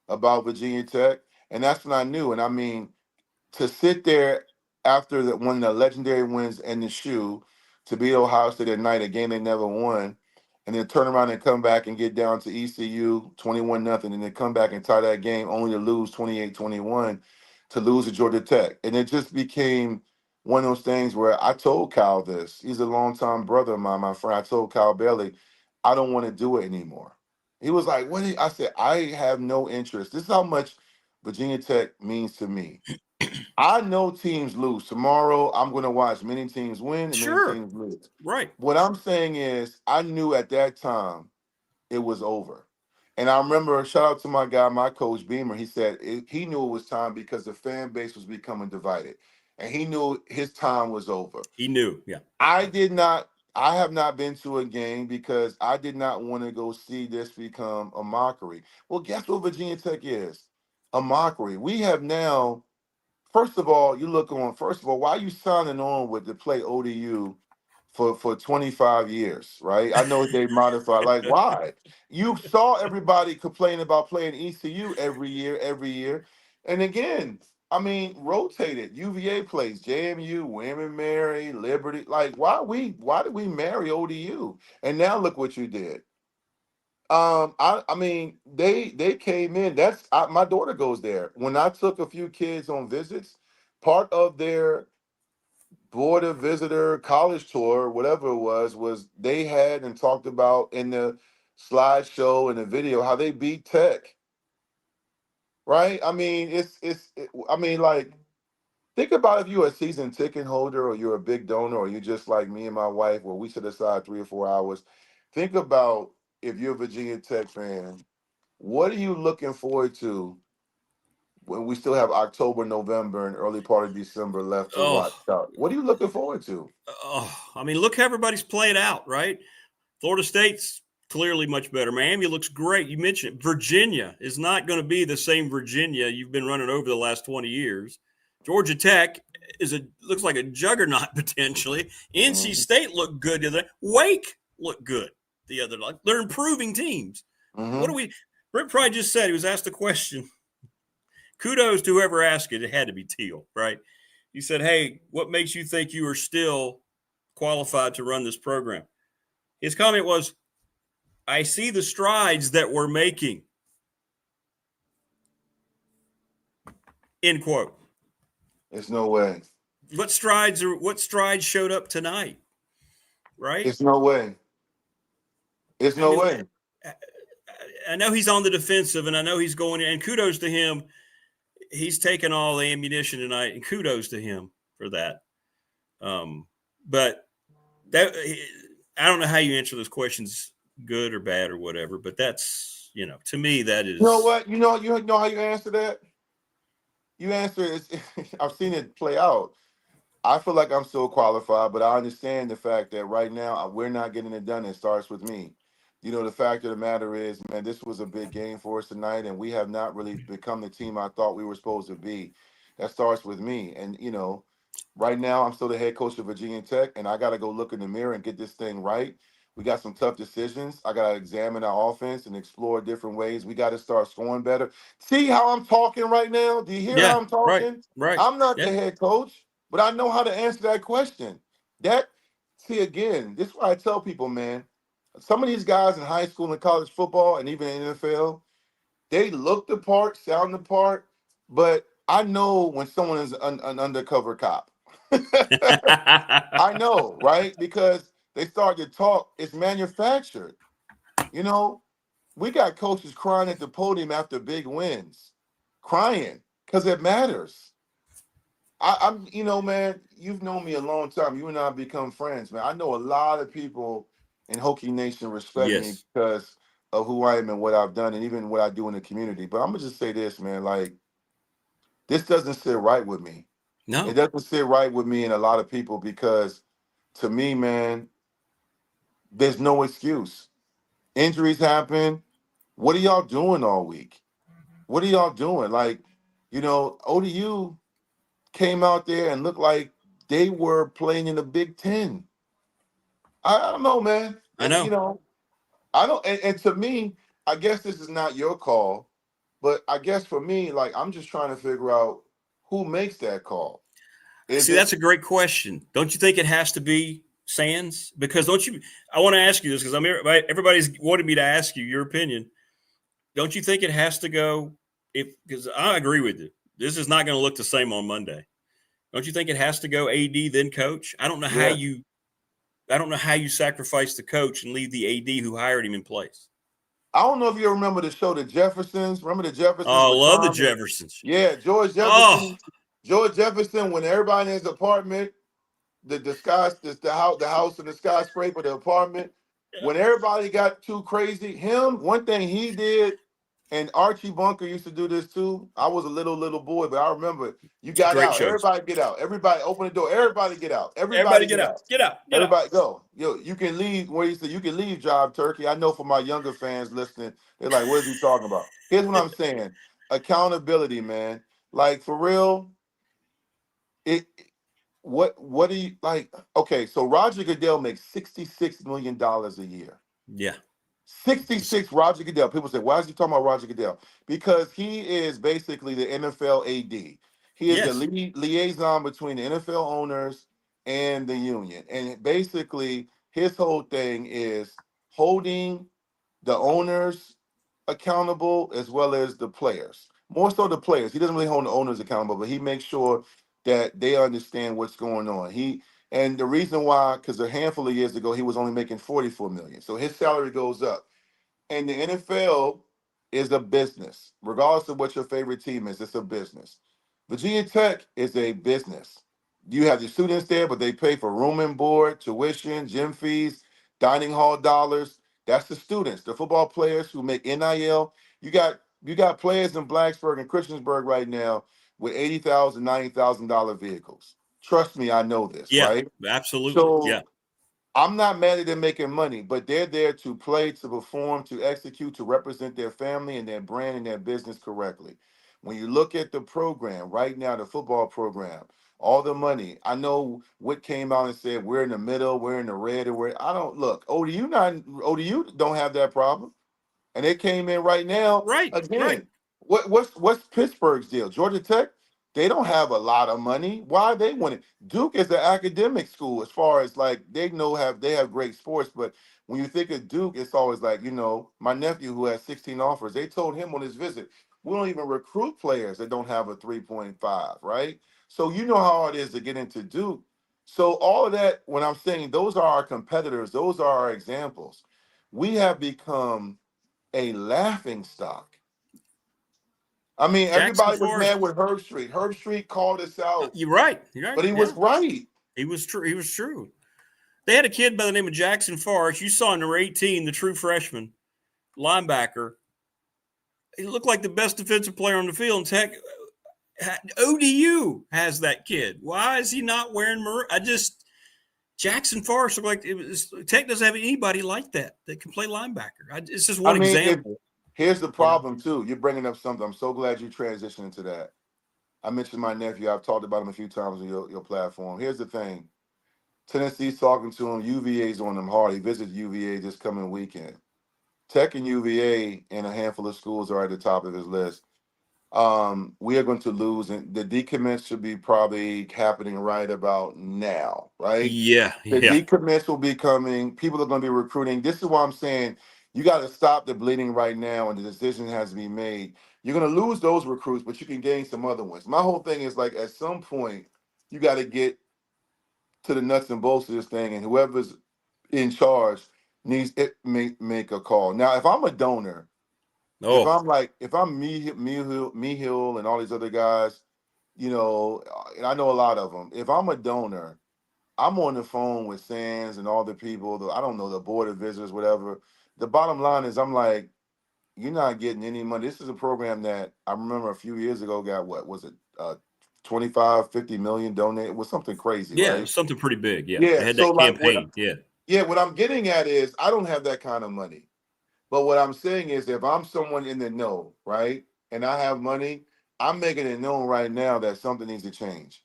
about Virginia Tech. And that's when I knew. And I mean, to sit there after one of the legendary wins in the shoe to beat Ohio State at night, a game they never won, and then turn around and come back and get down to ECU 21-0, and then come back and tie that game only to lose 28-21 to lose to Georgia Tech. And it just became one of those things where I told Kyle this. He's a longtime brother of mine, my friend. I told Kyle Bailey, I don't want to do it anymore. He was like, what? I said, I have no interest. This is how much Virginia Tech means to me. I know teams lose. Tomorrow, I'm going to watch many teams win and many Sure. teams lose. Right. What I'm saying is, I knew at that time it was over. And I remember, shout out to my guy, my coach Beamer. He said he knew it was time because the fan base was becoming divided, and he knew his time was over. He knew. Yeah. I have not been to a game because I did not want to go see this become a mockery. Well, guess what Virginia Tech is? A mockery. We have now. First of all, why are you signing on with to play ODU for 25 years, right? I know they modified. Like, why? You saw everybody complain about playing ECU every year. And again, I mean, rotated. UVA plays JMU, William and Mary, Liberty. Like, why did we marry ODU? And now look what you did. I mean, they came in. My daughter goes there. When I took a few kids on visits, part of their board of visitor college tour, whatever it was they had and talked about in the slideshow and the video how they beat Tech. Right? I mean, I mean, like, think about if you're a season ticket holder or you're a big donor or you're just like me and my wife where we set aside 3 or 4 hours. Think about if you're a Virginia Tech fan, what are you looking forward to when we still have October, November, and early part of December left to watch out? What are you looking forward to? I mean, look how everybody's playing out, right? Florida State's clearly much better. Miami looks great. You mentioned it. Virginia is not going to be the same Virginia you've been running over the last 20 years. Georgia Tech looks like a juggernaut potentially. NC State looked good the other day. Wake looked good the other night. They're improving teams. What do we? Brent Pry just said, he was asked a question. Kudos to whoever asked it. It had to be Teal, right? He said, hey, what makes you think you are still qualified to run this program? His comment was, I see the strides that we're making. End quote. There's no way. What strides showed up tonight? Right? There's no way. There's no way. I know he's on the defensive, and I know he's going in, and kudos to him. He's taken all the ammunition tonight, and kudos to him for that. But that, I don't know how you answer those questions, good or bad or whatever, but that's, to me, that is. You know what? You know how you answer that? You answer it. I've seen it play out. I feel like I'm still qualified, but I understand the fact that right now we're not getting it done. It starts with me. The fact of the matter is, man, this was a big game for us tonight, and we have not really become the team I thought we were supposed to be. That starts with me. And, right now I'm still the head coach of Virginia Tech, and I got to go look in the mirror and get this thing right. We got some tough decisions. I got to examine our offense and explore different ways. We got to start scoring better. See how I'm talking right now? Do you hear how I'm talking? Right. I'm not the head coach, but I know how to answer that question. Again, this is why I tell people, man, some of these guys in high school and college football and even in the NFL, they look the part, sound the part, but I know when someone is an undercover cop. I know, right? Because they start to talk. It's manufactured. We got coaches crying at the podium after big wins, crying because it matters. I'm, man, you've known me a long time. You and I have become friends, man. I know a lot of people in Hokie Nation respect me because of who I am and what I've done and even what I do in the community. But I'm going to just say this, man, like, this doesn't sit right with me. No. It doesn't sit right with me and a lot of people because, to me, man, there's no excuse. Injuries happen. What are y'all doing all week? What are y'all doing? Like, ODU came out there and looked like they were playing in the Big Ten. I don't know, man. I know. You know, I don't. And to me, I guess this is not your call, but I guess for me, like I'm just trying to figure out who makes that call. See, that's a great question. Don't you think it has to be Sands? Because don't you? I want to ask you this because everybody's wanted me to ask you your opinion. Don't you think it has to go? Because I agree with you. This is not going to look the same on Monday. Don't you think it has to go AD then coach? I don't know how you sacrifice the coach and leave the AD who hired him in place. I don't know if you remember the show, The Jeffersons. Remember the Jeffersons? Oh, I love the Jeffersons. Yeah, George Jefferson. Oh. George Jefferson, when everybody in his apartment, the house in the skyscraper, the apartment, when everybody got too crazy, one thing he did, and Archie Bunker used to do this too. I was a little boy, but I remember you got out. Shows. Everybody get out. Everybody open the door. Everybody get out. Everybody get out. Get out. Everybody go. Yo, you can leave. Where you say you can leave, Job Turkey. I know for my younger fans listening, they're like, "What is he talking about?" Here's what I'm saying: accountability, man. Like for real. What do you like? Okay, so Roger Goodell makes $66 million a year. Yeah. 66 Roger Goodell. People say, why is he talking about Roger Goodell? Because he is basically the NFL AD. He is the liaison between the NFL owners and the union. And basically, his whole thing is holding the owners accountable as well as the players. More so the players. He doesn't really hold the owners accountable, but he makes sure that they understand what's going on. And the reason why, because a handful of years ago, he was only making $44 million. So his salary goes up. And the NFL is a business. Regardless of what your favorite team is, it's a business. Virginia Tech is a business. You have the students there, but they pay for room and board, tuition, gym fees, dining hall dollars. That's the students. The football players who make NIL. You got players in Blacksburg and Christiansburg right now with $80,000, $90,000 vehicles. Trust me, I know this, right? Absolutely. So I'm not mad at them making money, but they're there to play, to perform, to execute, to represent their family and their brand and their business correctly. When you look at the program right now, the football program, all the money, I know what came out and said we're in the middle, we're in the red, or I don't look. ODU don't have that problem, and they came in right now. Right. Again, right. What's Pittsburgh's deal? Georgia Tech, they don't have a lot of money. Why they want it? Duke is an academic school as far as like they have great sports, but when you think of Duke, it's always like, my nephew who has 16 offers, they told him on his visit, we don't even recruit players that don't have a 3.5, right? So you know how hard it is to get into Duke. So all of that, when I'm saying those are our competitors, those are our examples. We have become a laughing stock. I mean, everybody was mad with Herb Street. Herb Street called us out. You're right. But he was right. He was true. They had a kid by the name of Jackson Forrest. You saw number 18, the true freshman linebacker. He looked like the best defensive player on the field. And Tech, ODU has that kid. Why is he not wearing maroon? Jackson Forrest looked like Tech doesn't have anybody like that can play linebacker. It's just one example. Here's the problem, too. You're bringing up something. I'm so glad you transitioned into that. I mentioned my nephew. I've talked about him a few times on your platform. Here's the thing. Tennessee's talking to him. UVA's on him hard. He visited UVA this coming weekend. Tech and UVA and a handful of schools are at the top of his list. We are going to lose, and the decommits should be probably happening right about now, right? Yeah. The decommits will be coming. People are going to be recruiting. This is why I'm saying you got to stop the bleeding right now, and the decision has to be made. You're going to lose those recruits, but you can gain some other ones. My whole thing is like at some point, you got to get to the nuts and bolts of this thing, and whoever's in charge needs it make a call. Now, if I'm a donor, if I'm Mehill and all these other guys, and I know a lot of them. If I'm a donor, I'm on the phone with Sands and all the people, I don't know, the board of visitors, whatever. The bottom line is I'm like, you're not getting any money. This is a program that I remember a few years ago got, what was it, 25, 50 million donated. It was something crazy, right? It was something pretty big, They had so that campaign, what I'm getting at is I don't have that kind of money. But what I'm saying is if I'm someone in the know, right, and I have money, I'm making it known right now that something needs to change.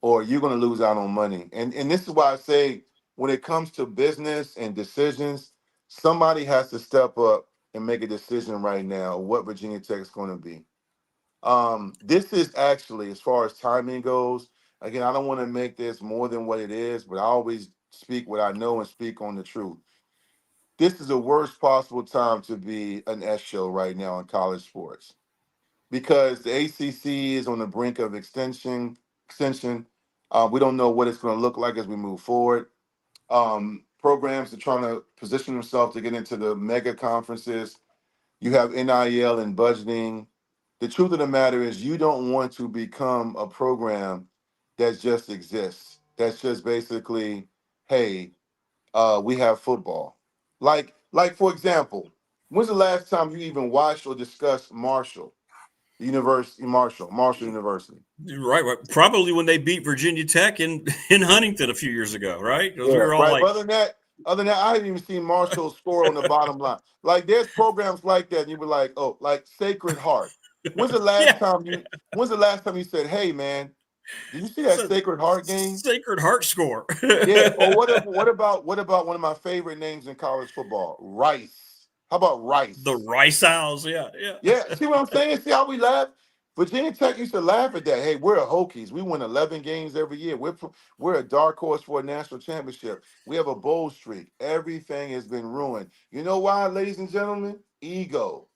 or you're going to lose out on money. And this is why I say when it comes to business and decisions, somebody has to step up and make a decision right now what Virginia Tech is going to be. This is actually, as far as timing goes, again, I don't want to make this more than what it is, but I always speak what I know and speak on the truth. This is the worst possible time to be an S show right now in college sports because the ACC is on the brink of extension. We don't know what it's going to look like as we move forward. Programs are trying to position themselves to get into the mega conferences. You have NIL and budgeting. The truth of the matter is you don't want to become a program that just exists. That's just basically, hey, we have football. Like for example, when's the last time you even watched or discussed Marshall University? Right. Probably when they beat Virginia Tech in Huntington a few years ago, right? Because Yeah, we were all right. like, Other than that, I haven't even seen Marshall score on the bottom line. Like there's programs like that, and you were like, oh, like Sacred Heart. When's the last yeah, time you? When's the last time you said, "Hey, man, did you see that so Sacred Heart game?" Sacred Heart score. Yeah. Or what about one of my favorite names in college football, Rice? How about The Rice? Rice Owls, yeah. Yeah. See what I'm saying? See how we laugh? Virginia Tech used to laugh at that. Hey, we're a Hokies. We win 11 games every year. We're a dark horse for a national championship. We have a bold streak. Everything has been ruined. You know why, ladies and gentlemen? Ego.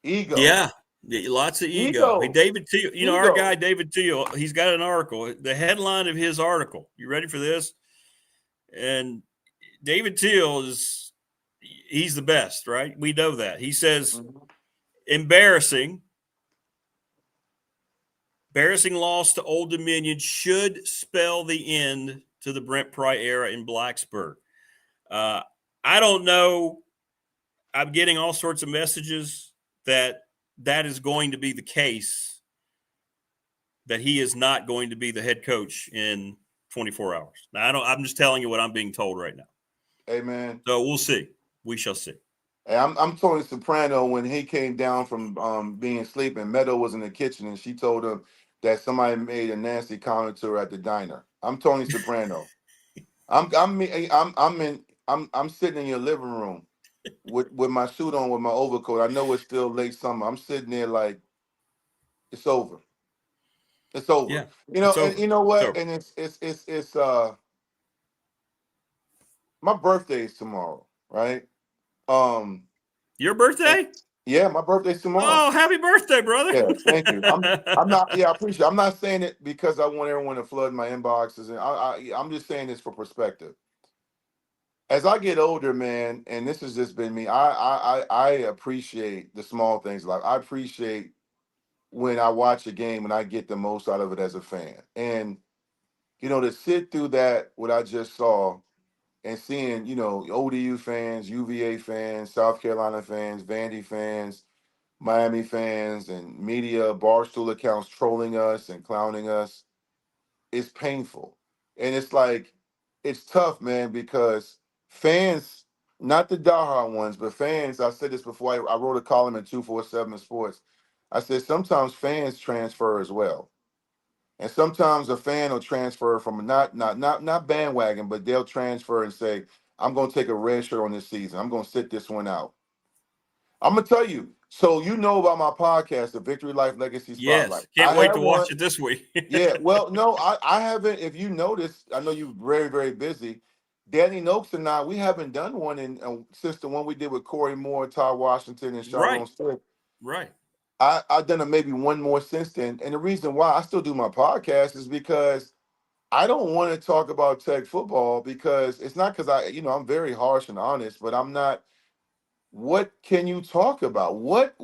Ego. Yeah, lots of ego. Hey, Ego. David Teal, our guy, Ego. David Teal, he's got an article. The headline of his article, you ready for this? And David Teal he's the best, right? We know that. He says, embarrassing loss to Old Dominion should spell the end to the Brent Pry era in Blacksburg. I don't know. I'm getting all sorts of messages that is going to be the case, that he is not going to be the head coach in 24 hours. Now, I'm just telling you what I'm being told right now. Amen. So we'll see. We shall see. Hey, I'm Tony Soprano when he came down from being asleep and Meadow was in the kitchen and she told him that somebody made a nasty comment to her at the diner. I'm Tony Soprano. I'm sitting in your living room with my suit on with my overcoat. I know it's still late summer. I'm sitting there like it's over. It's over. Yeah, And over. you know what? And it's my birthday is tomorrow, right? Your birthday? Yeah, my birthday's tomorrow. Oh, happy birthday, brother. Yeah, thank you. I'm not. Yeah, I appreciate it. I'm not saying it because I want everyone to flood my inboxes, and I'm just saying this for perspective. As I get older, man, and this has just been me. I appreciate the small things. Like I appreciate when I watch a game and I get the most out of it as a fan. And to sit through that, what I just saw, and seeing ODU fans, UVA fans, South Carolina fans, Vandy fans, Miami fans and media, barstool accounts trolling us and clowning us, it's painful. And it's like, it's tough, man, because fans, not the diehard ones, but fans, I said this before, I wrote a column in 247 Sports. I said sometimes fans transfer as well. And sometimes a fan will transfer from not bandwagon, but they'll transfer and say, I'm going to take a red shirt on this season. I'm going to sit this one out. I'm gonna tell you. So about my podcast, the Victory Life Legacy Spotlight. Yes, can't I wait have to watch it this week. Yeah, well, no, I haven't. If you noticed, I know you're very, very busy. Danny Noakes and I, we haven't done one since the one we did with Corey Moore, Todd Washington, and Sharon Smith. Right. I've done maybe one more since then. And the reason why I still do my podcast is because I don't want to talk about Tech football because it's not because I'm very harsh and honest, but I'm not. What can you talk about? What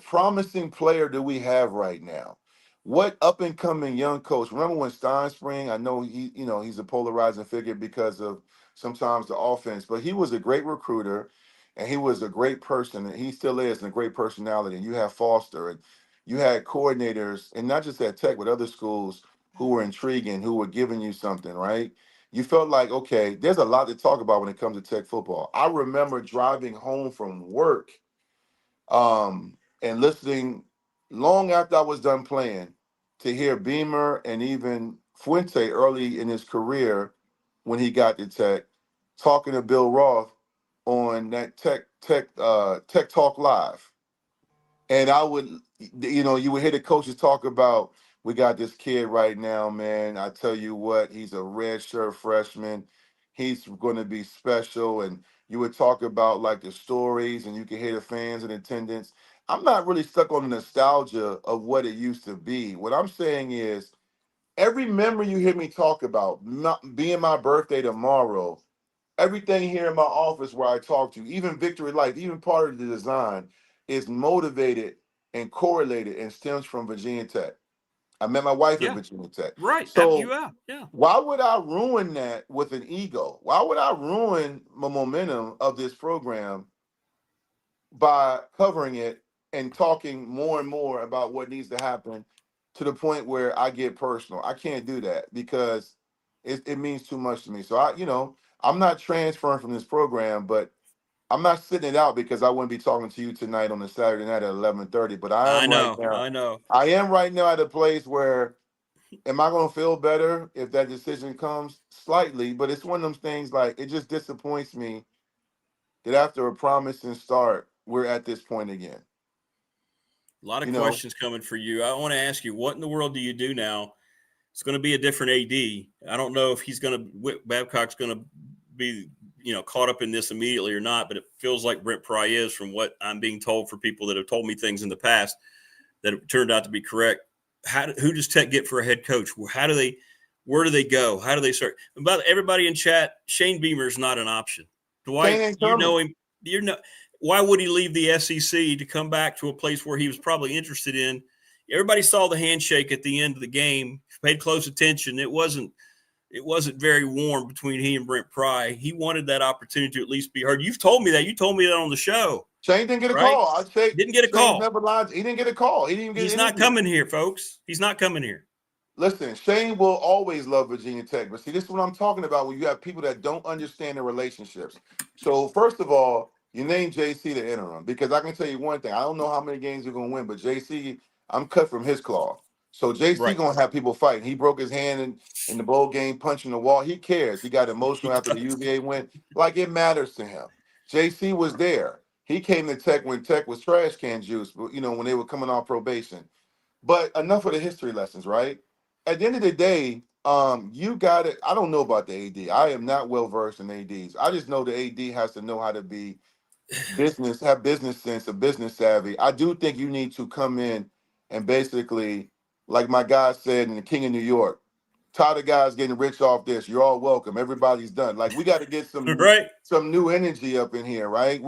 promising player do we have right now? What up and coming young coach? Remember when Steinspring? I know he's a polarizing figure because of sometimes the offense, but he was a great recruiter and he was a great person, and he still is, and a great personality. And you have Foster, and you had coordinators, and not just at Tech, but other schools who were intriguing, who were giving you something, right? You felt like, okay, there's a lot to talk about when it comes to Tech football. I remember driving home from work and listening long after I was done playing to hear Beamer and even Fuente early in his career when he got to Tech talking to Bill Roth on that Tech Talk Live. And I would, you would hear the coaches talk about, we got this kid right now, man. I tell you what, he's a redshirt freshman. He's going to be special. And you would talk about like the stories, and you can hear the fans in attendance. I'm not really stuck on the nostalgia of what it used to be. What I'm saying is, every memory you hear me talk about, being my birthday tomorrow, everything here in my office where I talk to, even Victory Life, even part of the design, is motivated and correlated and stems from Virginia Tech. I met my wife at Virginia Tech. Right. So Yeah. why would I ruin that with an ego? Why would I ruin the momentum of this program by covering it and talking more and more about what needs to happen to the point where I get personal? I can't do that because it means too much to me. So I'm not transferring from this program, but I'm not sitting it out because I wouldn't be talking to you tonight on a Saturday night at 11:30. But I am right now. I know. I am right now at a place where, am I going to feel better if that decision comes? Slightly, but it's one of those things, like, it just disappoints me that after a promising start, we're at this point again. A lot of questions coming for you. I want to ask you, what in the world do you do now? It's going to be a different AD. I don't know if Babcock's going to be, caught up in this immediately or not, but it feels like Brent Pry is, from what I'm being told for people that have told me things in the past that have turned out to be correct. Who does Tech get for a head coach? Where do they go? How do they start? About everybody in chat, Shane Beamer is not an option. Dwight, you know him. Why would he leave the SEC to come back to a place where he was probably interested in? Everybody saw the handshake at the end of the game, paid close attention. It wasn't very warm between he and Brent Pry. He wanted that opportunity to at least be heard. You've told me that. You told me that on the show. Shane didn't get a call. I'd say didn't get a call. Never lied. He didn't get a call. He didn't get. He's not coming here, folks. He's not coming here. Listen, Shane will always love Virginia Tech, but see, this is what I'm talking about. When you have people that don't understand the relationships. So first of all, you name JC the interim, because I can tell you one thing. I don't know how many games you're gonna win, but JC, I'm cut from his cloth. So JC gonna have people fighting. He broke his hand in the bowl game, punching the wall. He cares. He got emotional after the UVA win. Like, it matters to him. JC was there. He came to Tech when Tech was trash can juice, when they were coming off probation. But enough of the history lessons, right? At the end of the day, you got it. I don't know about the AD. I am not well versed in ADs. I just know the AD has to know how to be have business sense, a business savvy. I do think you need to come in and basically, like my guy said in The King of New York, tired of guys getting rich off this. You're all welcome. Everybody's done. Like, we got to get some new energy up in here, right?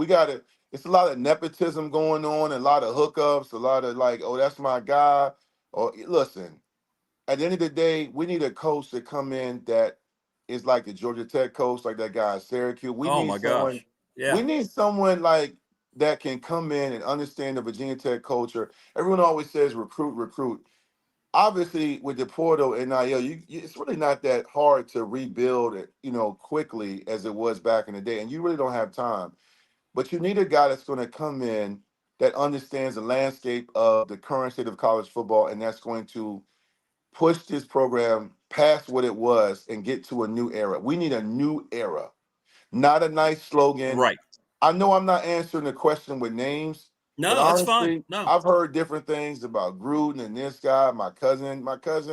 It's a lot of nepotism going on, a lot of hookups, a lot of like, oh, that's my guy. Or listen, at the end of the day, we need a coach to come in that is like the Georgia Tech coach, like that guy at Syracuse. We need someone like that can come in and understand the Virginia Tech culture. Everyone always says recruit. Obviously, with the portal and NIL, it's really not that hard to rebuild it, quickly as it was back in the day. And you really don't have time. But you need a guy that's going to come in that understands the landscape of the current state of college football, and that's going to push this program past what it was and get to a new era. We need a new era, not a nice slogan. Right. I know I'm not answering the question with names. No, but honestly, that's fine. No. I've heard different things about Gruden and this guy. My cousin,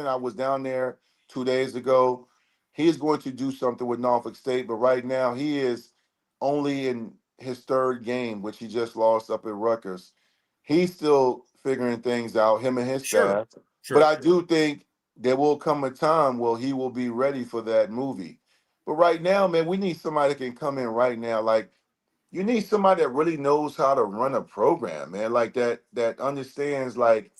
I was down there 2 days ago. He is going to do something with Norfolk State, but right now he is only in his third game, which he just lost up at Rutgers. He's still figuring things out, him and his staff. But I do think there will come a time where he will be ready for that movie. But right now, man, we need somebody that can come in right now. Like, you need somebody that really knows how to run a program, man. Like that understands, like,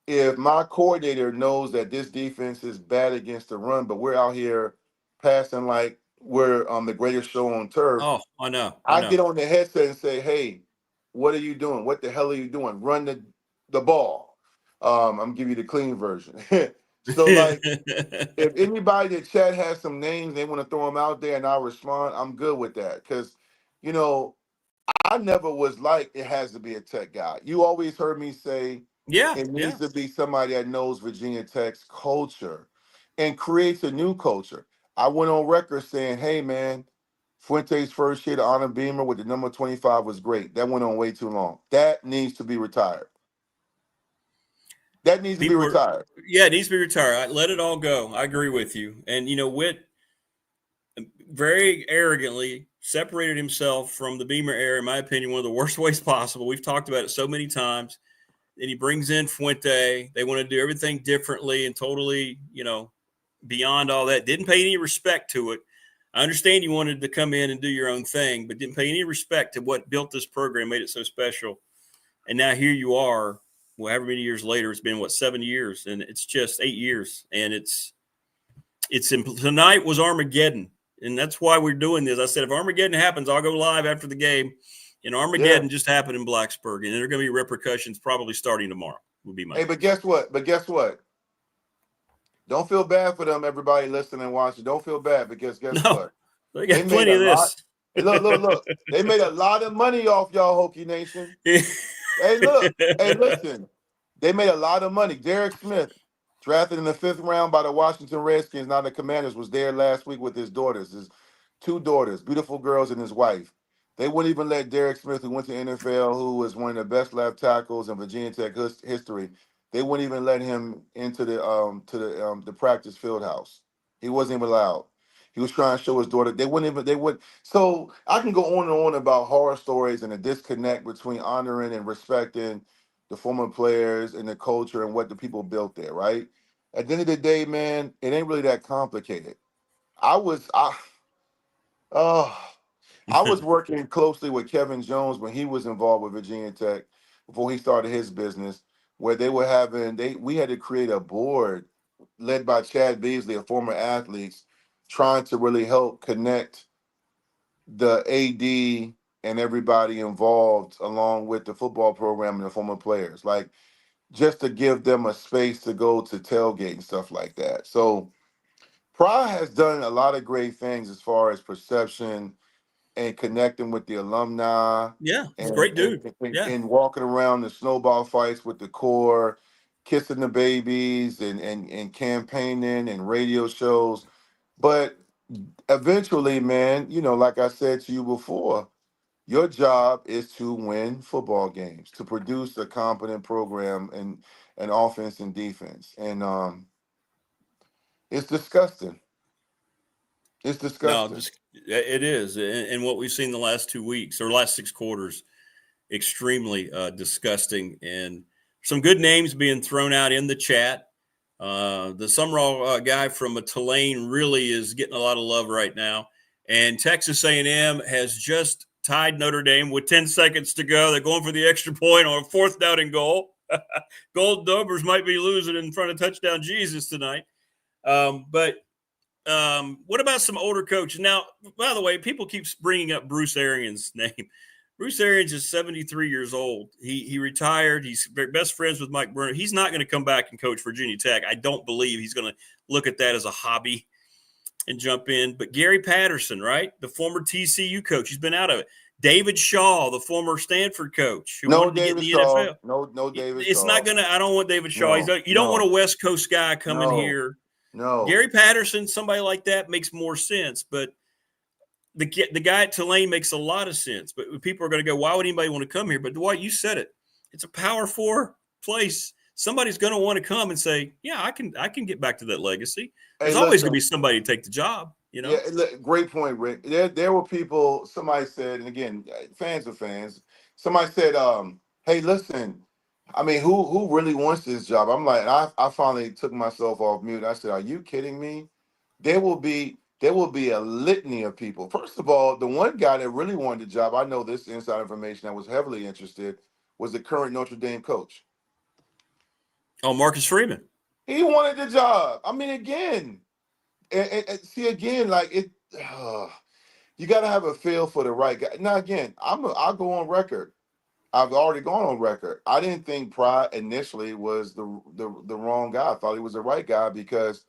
if my coordinator knows that this defense is bad against the run, but we're out here passing like we're the greatest show on turf. Oh, I know. I get on the headset and say, hey, what are you doing? What the hell are you doing? Run the ball. I'm gonna give you the clean version. So, like, if anybody in chat has some names, they want to throw them out there and I'll respond, I'm good with that. Because, I never was like, it has to be a Tech guy. You always heard me say, Yeah, It yeah. needs to be somebody that knows Virginia Tech's culture and creates a new culture. I went on record saying, hey, man, Fuente's first year to honor Beamer with the number 25 was great. That went on way too long. That needs to be retired. That needs to be People are, retired. yeah, it needs to be retired. Let it all go. I agree with you. And, Witt very arrogantly separated himself from the Beamer era, in my opinion, one of the worst ways possible. We've talked about it so many times. And he brings in Fuente. They want to do everything differently and totally, beyond all that. Didn't pay any respect to it. I understand you wanted to come in and do your own thing, but didn't pay any respect to what built this program, made it so special. And now here you are, however many years later, it's been 7 years, and it's just 8 years. And tonight was Armageddon. And that's why we're doing this. I said, if Armageddon happens, I'll go live after the game. And Armageddon just happened in Blacksburg, and there are going to be repercussions probably starting tomorrow. Would be my Hey, but guess what? Don't feel bad for them, everybody listening and watching. Don't feel bad because guess what? They got plenty of this. Hey, look. They made a lot of money off y'all, Hokie Nation. Hey, look. Hey, listen. They made a lot of money. Derek Smith, drafted in the 5th round by the Washington Redskins, now the Commanders, was there last week with his daughters, his 2 daughters, beautiful girls, and his wife. They wouldn't even let Derek Smith, who went to NFL, who was one of the best left tackles in Virginia Tech history, they wouldn't even let him into the practice field house. He wasn't even allowed. He was trying to show his daughter. They would. So I can go on and on about horror stories and the disconnect between honoring and respecting the former players and the culture and what the people built there, right? At the end of the day, man, it ain't really that complicated. I was working closely with Kevin Jones when he was involved with Virginia Tech before he started his business, where we had to create a board led by Chad Beasley, a former athlete, trying to really help connect the AD and everybody involved along with the football program and the former players, like just to give them a space to go to tailgate and stuff like that. So Pryor has done a lot of great things as far as perception and connecting with the alumni. Yeah, he's a great dude. And walking around the snowball fights with the core, kissing the babies and campaigning and radio shows. But eventually, man, like I said to you before, your job is to win football games, to produce a competent program and offense and defense. And it's disgusting. It's disgusting. No, it is. And what we've seen the last 2 weeks or last 6 quarters, extremely disgusting. And some good names being thrown out in the chat. The Summerall guy from Tulane really is getting a lot of love right now. And Texas A&M has just tied Notre Dame with 10 seconds to go. They're going for the extra point on a 4th down and goal. Gold Dobers might be losing in front of Touchdown Jesus tonight. But what about some older coaches? Now, by the way, people keep bringing up Bruce Arians' name. Bruce Arians is 73 years old. He retired. He's best friends with Mike Burner. He's not going to come back and coach Virginia Tech. I don't believe he's going to look at that as a hobby and jump in. But Gary Patterson, right, the former TCU coach, he's been out of it. David Shaw, the former Stanford coach, who wanted to get in the NFL. No, David Shaw. It's not going to – I don't want David Shaw. You don't want a West Coast guy coming here. No. Gary Patterson, somebody like that makes more sense. But the guy at Tulane makes a lot of sense. But people are going to go, why would anybody want to come here? But Dwight, you said it. It's a Power 4 place. Somebody's going to want to come and say, yeah, I can get back to that legacy. There's always going to be somebody to take the job. Yeah, great point, Rick. There were people, somebody said, and again, fans are fans. Somebody said, hey, listen, I mean, who really wants this job? I'm like, I finally took myself off mute. I said, are you kidding me? There will be a litany of people. First of all, the one guy that really wanted the job, I know this inside information, that was heavily interested, was the current Notre Dame coach. Oh, Marcus Freeman. He wanted the job. I mean, again, and see, again, like it, you got to have a feel for the right guy. Now, again, I'll go on record. I've already gone on record. I didn't think Pryor initially was the wrong guy. I thought he was the right guy because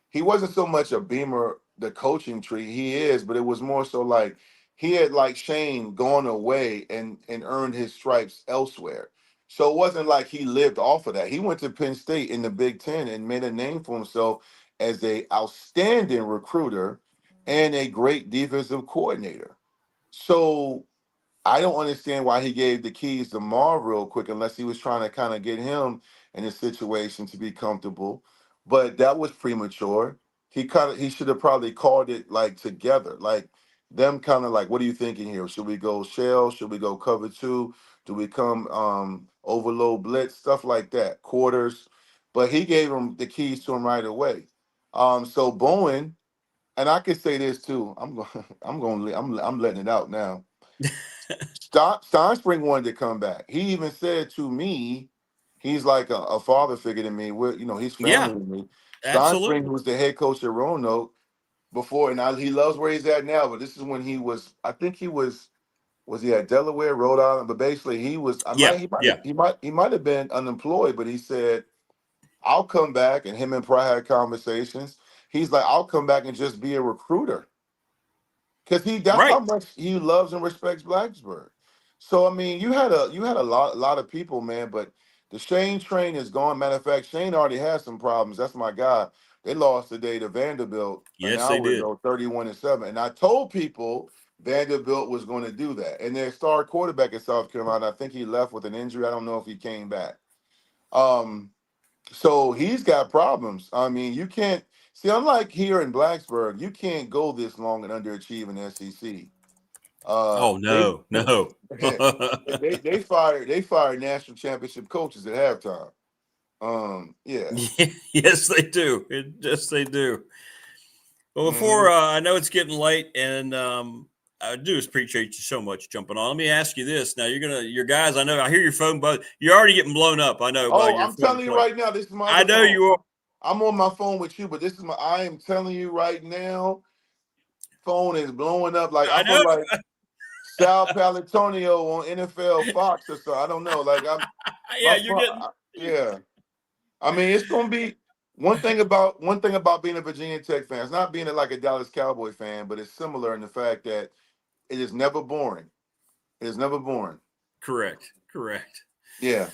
he wasn't so much a Beamer, the coaching tree. He is, but it was more so like he had, like Shane, gone away and earned his stripes elsewhere. So it wasn't like he lived off of that. He went to Penn State in the Big Ten and made a name for himself as a outstanding recruiter and a great defensive coordinator. So I don't understand why he gave the keys to Marv real quick, unless he was trying to kind of get him in a situation to be comfortable. But that was premature. He should have probably called it like together, like them kind of like, what are you thinking here? Should we go shell? Should we go cover two? Do we come overload blitz? Stuff like that, quarters. But he gave him the keys to him right away. So Bowen, and I could say this too. I'm letting it out now. Steinspring wanted to come back. He even said to me, he's like a father figure to me. He's family to me. Absolutely. Steinspring, who was the head coach at Roanoke before, and he loves where he's at now. But this is when he was. I think he was he at Delaware, Rhode Island? But basically, he was. He might have been unemployed, but he said, "I'll come back." And him and Pryor had conversations. He's like, "I'll come back and just be a recruiter." Because that's how much he loves and respects Blacksburg. So I mean, you had a lot of people, man. But the Shane train is gone. Matter of fact, Shane already has some problems. That's my guy. They lost today to Vanderbilt an hour ago, 31-7. And I told people Vanderbilt was going to do that. And their star quarterback in South Carolina, I think he left with an injury. I don't know if he came back. So he's got problems. I mean, you can't see. Unlike here in Blacksburg, you can't go this long and underachieve in SEC. No. They fired national championship coaches at halftime. Yeah. Yes, they do. Yes, they do. Well, before I know it's getting late, and I do appreciate you so much jumping on. Let me ask you this: now your guys. I hear your phone, but you're already getting blown up. I know. Oh, I'm telling you right now, this is my. I know phone. you are. I'm on my phone with you, but this is my. I am telling you right now, phone is blowing up. Like I feel like Sal Palantonio on NFL Fox or so. I don't know. Like I'm. Yeah. I mean, it's gonna be one thing about being a Virginia Tech fan. It's not being like a Dallas Cowboy fan, but it's similar in the fact that it is never boring. It is never boring. Correct. Yeah.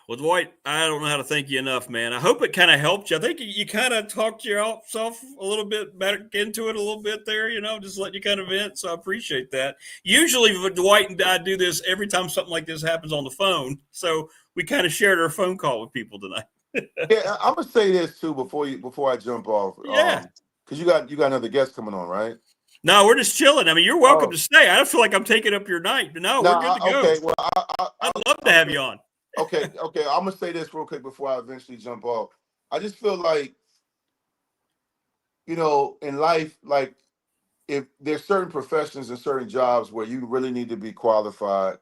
Well, Dwight, I don't know how to thank you enough, man. I hope it kind of helped you. I think you kind of talked yourself a little bit back into it a little bit there, just let you kind of vent. So I appreciate that. Usually Dwight and I do this every time something like this happens on the phone. So we kind of shared our phone call with people tonight. Yeah, I'm gonna say this too before I jump off. Yeah. Because you got another guest coming on, right? No, we're just chilling. I mean, you're welcome to stay. I don't feel like I'm taking up your night. No, we're good to go. Okay, well, I'd love to have you on. Okay. I'm gonna say this real quick before I eventually jump off. I just feel like, in life, like if there's certain professions and certain jobs where you really need to be qualified,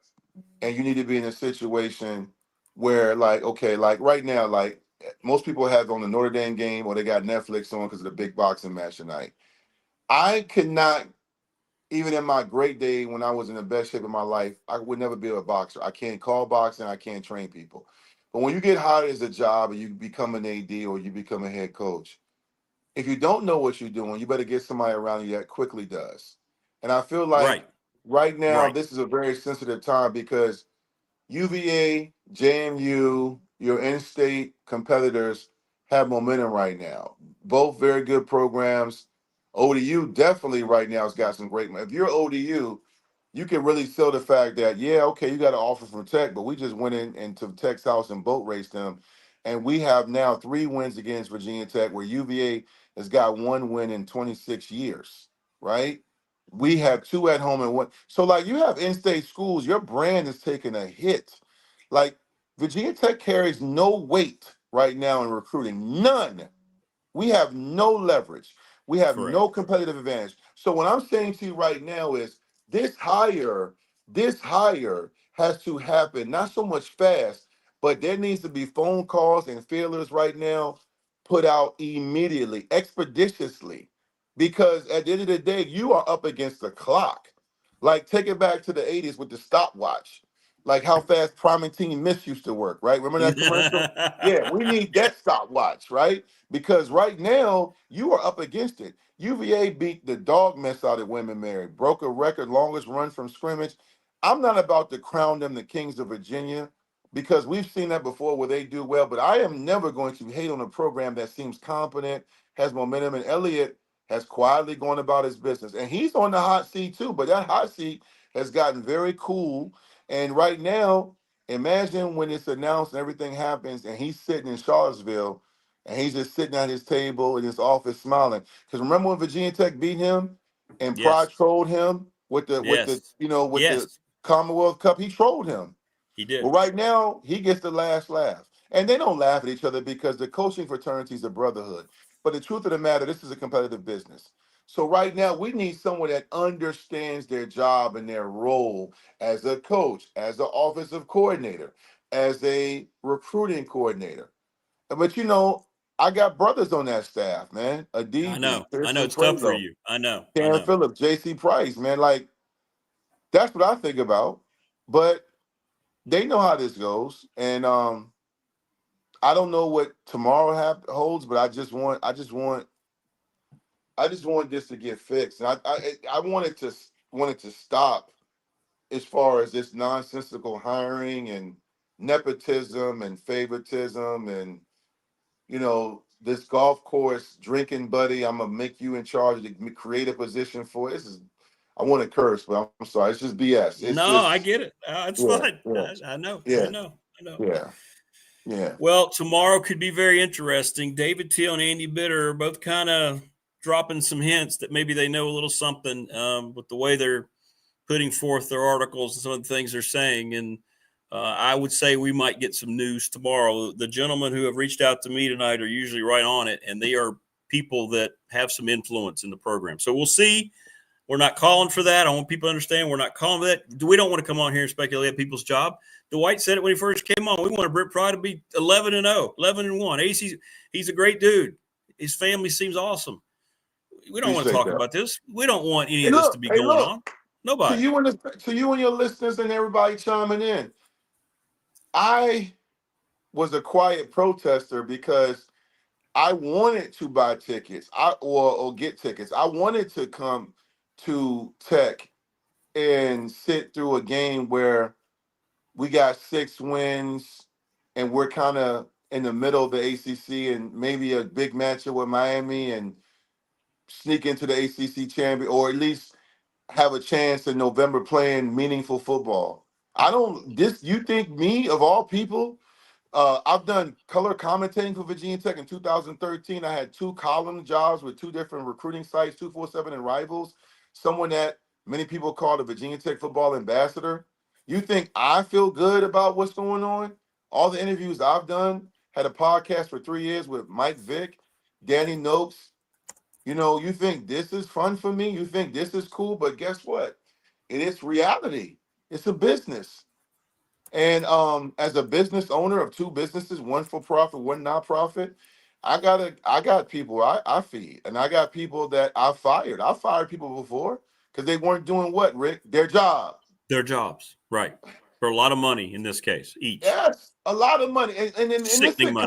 and you need to be in a situation where, like, okay, like right now, like most people have on the Notre Dame game or they got Netflix on because of the big boxing match tonight. I could not, even in my great day when I was in the best shape of my life, I would never be a boxer. I can't call boxing. I can't train people. But when you get hired as a job and you become an AD or you become a head coach, if you don't know what you're doing, you better get somebody around you that quickly does. And I feel like right now, this is a very sensitive time because UVA, JMU, your in-state competitors have momentum right now. Both very good programs. ODU definitely right now has got some great. If you're ODU, you can really sell the fact that, yeah, okay, you got an offer from Tech, but we just went into Tech's house and boat raced them. And we have now 3 wins against Virginia Tech, where UVA has got 1 win in 26 years, right? We have 2 at home and 1. So, like, you have in-state schools, your brand is taking a hit. Like, Virginia Tech carries no weight right now in recruiting. None. We have no leverage. We have no competitive advantage. So what I'm saying to you right now is this hire has to happen, not so much fast, but there needs to be phone calls and feelers right now put out immediately, expeditiously, because at the end of the day, you are up against the clock. Like, take it back to the 80s with the stopwatch. Like how fast Primatine Mist used to work, right? Remember that commercial? Yeah, we need that stopwatch, right? Because right now, you are up against it. UVA beat the dog mess out of Women Mary, broke a record, longest run from scrimmage. I'm not about to crown them the kings of Virginia because we've seen that before where they do well, but I am never going to hate on a program that seems competent, has momentum, and Elliott has quietly gone about his business. And he's on the hot seat too, but that hot seat has gotten very cool. And right now, imagine when it's announced and everything happens and he's sitting in Charlottesville and he's just sitting at his table in his office smiling. Because remember when Virginia Tech beat him and Pride Yes. trolled him with the Yes. with the Yes. Commonwealth Cup? He trolled him. He Well, did. right now he gets the last laugh, and they don't laugh at each other because the coaching fraternity is a brotherhood. But the truth of the matter, this is a competitive business. So right now we need someone that understands their job and their role as a coach, as an offensive coordinator, as a recruiting coordinator. But I got brothers on that staff, man. I Aditi, know. I know Pearson it's tough for Prego, you. I know. I Cam know. Phillips, J.C. Price, man. Like, that's what I think about. But they know how this goes. And I don't know what tomorrow holds, but I just want this to get fixed. And I wanted to stop as far as this nonsensical hiring and nepotism and favoritism and this golf course drinking buddy. I'm gonna make you in charge to create a position for. This is, I want to curse, but I'm sorry. It's just BS. It's No, I just get it. It's yeah, fine. yeah, I know. I yeah, know. I know. yeah, yeah. Well, tomorrow could be very interesting. David Teal and Andy Bitter are both kind of dropping some hints that maybe they know a little something with the way they're putting forth their articles and some of the things they're saying. And I would say we might get some news tomorrow. The gentlemen who have reached out to me tonight are usually right on it, and they are people that have some influence in the program. So we'll see. We're not calling for that. I want people to understand we're not calling for that. We don't want to come on here and speculate people's job. Dwight said it when he first came on. We want Britt Pry to be 11-0, 11-1. He's a great dude. His family seems awesome. We don't want to Appreciate talk that. about this. We don't want any Hey, of this to be going look. on. Nobody. To you and your listeners and everybody chiming in. I was a quiet protester because I wanted to buy tickets. Or get tickets. I wanted to come to Tech and sit through a game where we got 6 wins and we're kind of in the middle of the ACC and maybe a big matchup with Miami and sneak into the ACC champion, or at least have a chance in November playing meaningful football. You think me of all people, I've done color commentating for Virginia Tech in 2013. I had 2 column jobs with 2 different recruiting sites, 247 and Rivals, someone that many people call the Virginia Tech football ambassador. You think I feel good about what's going on? All the interviews I've done, had a podcast for 3 years with Mike Vick, Danny Noakes. You think this is fun for me? You think this is cool? But guess what? It is reality. It's a business. And as a business owner of 2 businesses, one for profit, one nonprofit, I got people I feed, and I got people that I fired. I fired people before because they weren't doing what, Rick? Their job. Their jobs, right? For a lot of money in this case, each Yes, a lot of money, and in this sickening money.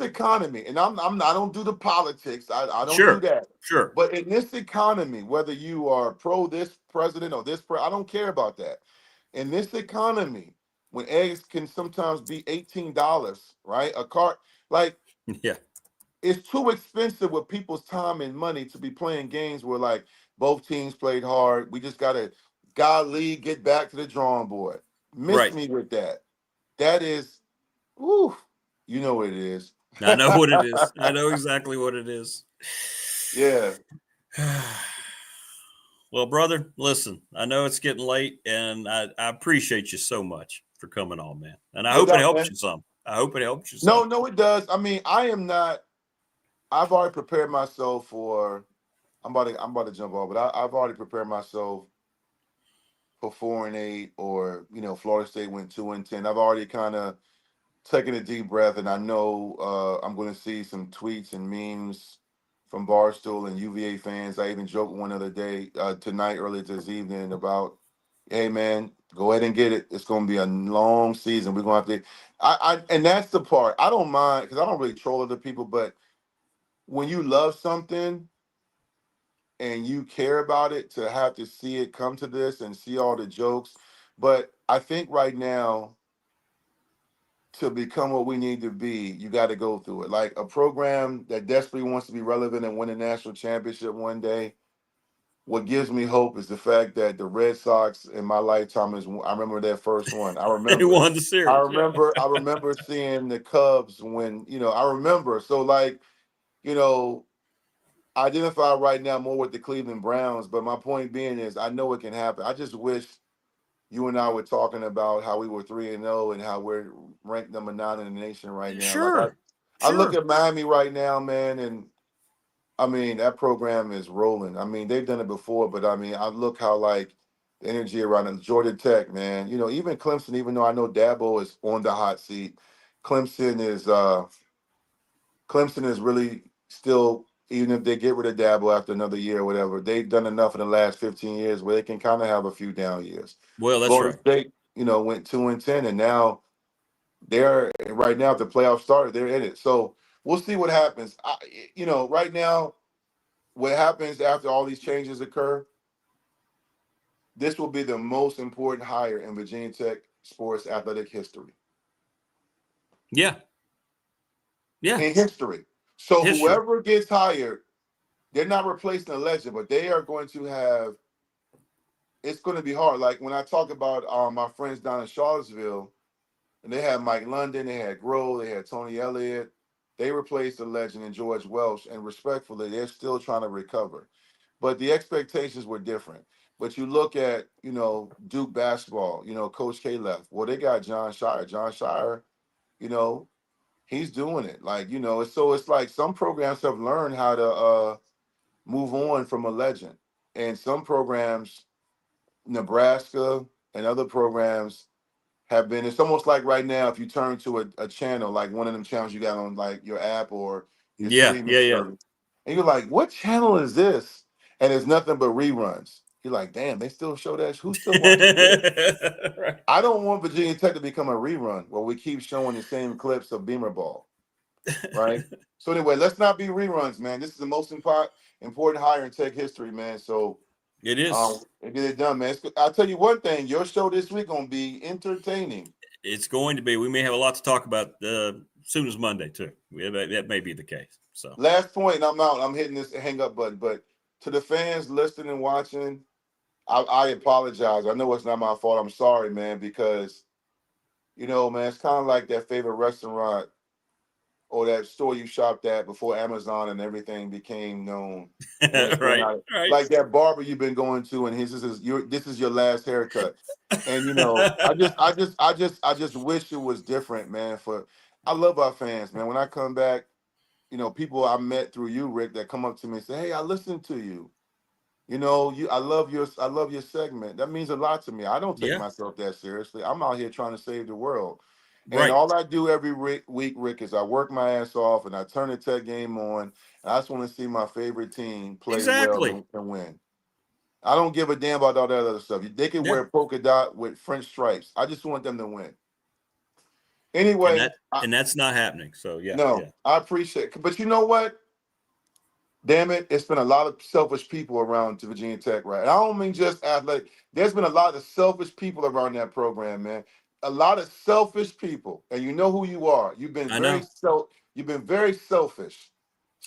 economy, and I don't do the politics. I don't do Sure, that. sure. But in this economy, whether you are pro this president or I don't care about that. In this economy, when eggs can sometimes be $18, right? A cart, like, Yeah, it's too expensive with people's time and money to be playing games where like both teams played hard. We just gotta godly get back to the drawing board. Miss right. me with that. That is, whew, you know what it is. I know what it is. I know exactly what it is. Yeah. Well, brother, listen, I know it's getting late, and I appreciate you so much for coming on, man. And I No hope it doubt, helps man. you some. I hope it helps you some. No, it does. I mean, I've already prepared myself for. I'm about to jump off, but I've already prepared myself for 4-8, or Florida State went 2-10. I've already kind of taken a deep breath, and I know I'm going to see some tweets and memes from Barstool and UVA fans. I even joked one other day tonight, earlier this evening, about, hey man, go ahead and get it. It's going to be a long season. We're going to have to. And that's the part I don't mind, because I don't really troll other people, but when you love something and you care about it to have to see it come to this and see all the jokes. But I think right now, to become what we need to be, you got to go through it. Like a program that desperately wants to be relevant and win a national championship one day. What gives me hope is the fact that the Red Sox in my lifetime I remember their first one. They won the series. I remember seeing the Cubs when, I remember. So like, I identify right now more with the Cleveland Browns, but my point being is I know it can happen. I just wish you and I were talking about how we were 3-0 and how we're ranked number 9 in the nation right now. Sure. I look at Miami right now, man, and I mean, that program is rolling. I mean, they've done it before, but I mean, I look how like the energy around it. Georgia Tech, man. Even Clemson, even though I know Dabo is on the hot seat, Clemson is really still, even if they get rid of Dabo after another year or whatever, they've done enough in the last 15 years where they can kind of have a few down years. Well, that's Florida right. State, went 2-10, and now they're right now. If the playoffs started, they're in it. So we'll see what happens. Right now, what happens after all these changes occur, this will be the most important hire in Virginia Tech sports athletic history. Yeah. In history. So whoever gets hired, they're not replacing a legend, but they are going to have, it's going to be hard. Like when I talk about my friends down in Charlottesville, and they had Mike London, they had Grove, they had Tony Elliott. They replaced the legend in George Welsh, and respectfully, they're still trying to recover. But the expectations were different. But you look at, Duke basketball, Coach K left. Well, they got John Shire. John Shire, he's doing it. Like, it's like some programs have learned how to move on from a legend. And some programs, Nebraska and other programs, have been, it's almost like right now, if you turn to a channel, like one of them channels you got on like your app or your streaming service, and you're like, what channel is this? And it's nothing but reruns. You're like, damn, they still show that? Who's still watching this? Right. I don't want Virginia Tech to become a rerun where we keep showing the same clips of Beamer ball, right? So anyway, let's not be reruns, man. This is the most important hire in Tech history, man. So it is. Get it done, man. I'll tell you one thing. Your show this week going to be entertaining. It's going to be. We may have a lot to talk about soon as Monday, too. That may be the case. So last point, I'm out. I'm hitting this hang up button. But to the fans listening and watching, I apologize. I know it's not my fault. I'm sorry, man, because, man, it's kind of like that favorite restaurant or that store you shopped at before Amazon and everything became known. Right. Like that barber you've been going to, and this is your last haircut. And I just wish it was different, man. I love our fans, man. When I come back, people I met through you, Rick, that come up to me and say, "Hey, I listened to you. I love your segment. That means a lot to me. I don't take myself that seriously. I'm out here trying to save the world." And all I do every week, Rick, is I work my ass off and I turn the Tech game on. And I just want to see my favorite team play well and win. I don't give a damn about all that other stuff. They can wear polka dot with French stripes. I just want them to win. Anyway. And that's not happening. So, yeah. No, I appreciate it. But you know what? Damn it, it's been a lot of selfish people around Virginia Tech, right? And I don't mean just athletic. There's been a lot of selfish people around that program, man. A lot of selfish people, and you know who you are. You've been very selfish.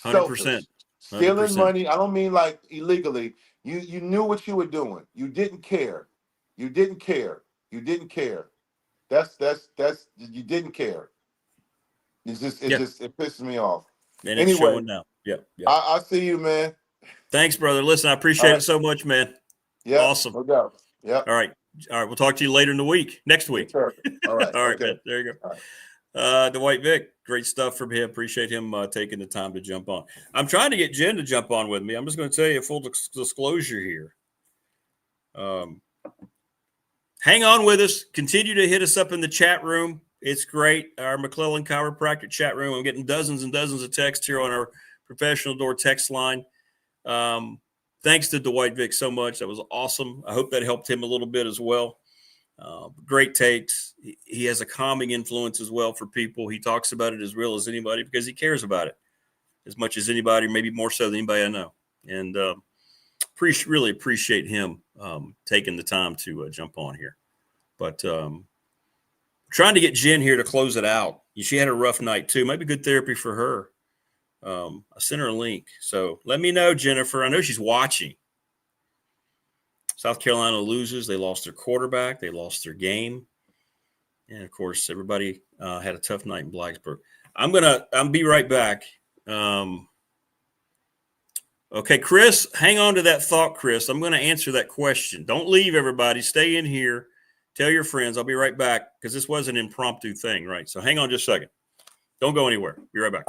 100%. Stealing money. I don't mean like illegally. You knew what you were doing. You didn't care. You didn't care. You didn't care. That's you didn't care. It pisses me off. And it's showing now. Yeah. I see you, man. Thanks, brother. Listen, I appreciate it so much, man. Yeah. Awesome. No doubt. Yeah. All right. We'll talk to you later in the week. Next week. Sure. All right. All right, okay. man. There you go. Right. Dwight Vick, great stuff from him. Appreciate him taking the time to jump on. I'm trying to get Jen to jump on with me. I'm just going to tell you a full disclosure here. Hang on with us. Continue to hit us up in the chat room. It's great. Our McClellan Chiropractic chat room. I'm getting dozens and dozens of texts here on our professional door text line. Thanks to Dwight Vick so much. That was awesome. I hope that helped him a little bit as well. Great takes. He has a calming influence as well for people. He talks about it as real as anybody because he cares about it as much as anybody, maybe more so than anybody I know. And really appreciate him taking the time to jump on here. But trying to get Jen here to close it out. She had a rough night too. Maybe good therapy for her. I sent her a link. So let me know, Jennifer. I know she's watching. South Carolina loses. They lost their quarterback. They lost their game. And, of course, everybody had a tough night in Blacksburg. I'll be right back. Okay, Chris, hang on to that thought, Chris. I'm going to answer that question. Don't leave, everybody. Stay in here. Tell your friends. I'll be right back because this was an impromptu thing, right? So hang on just a second. Don't go anywhere. Be right back.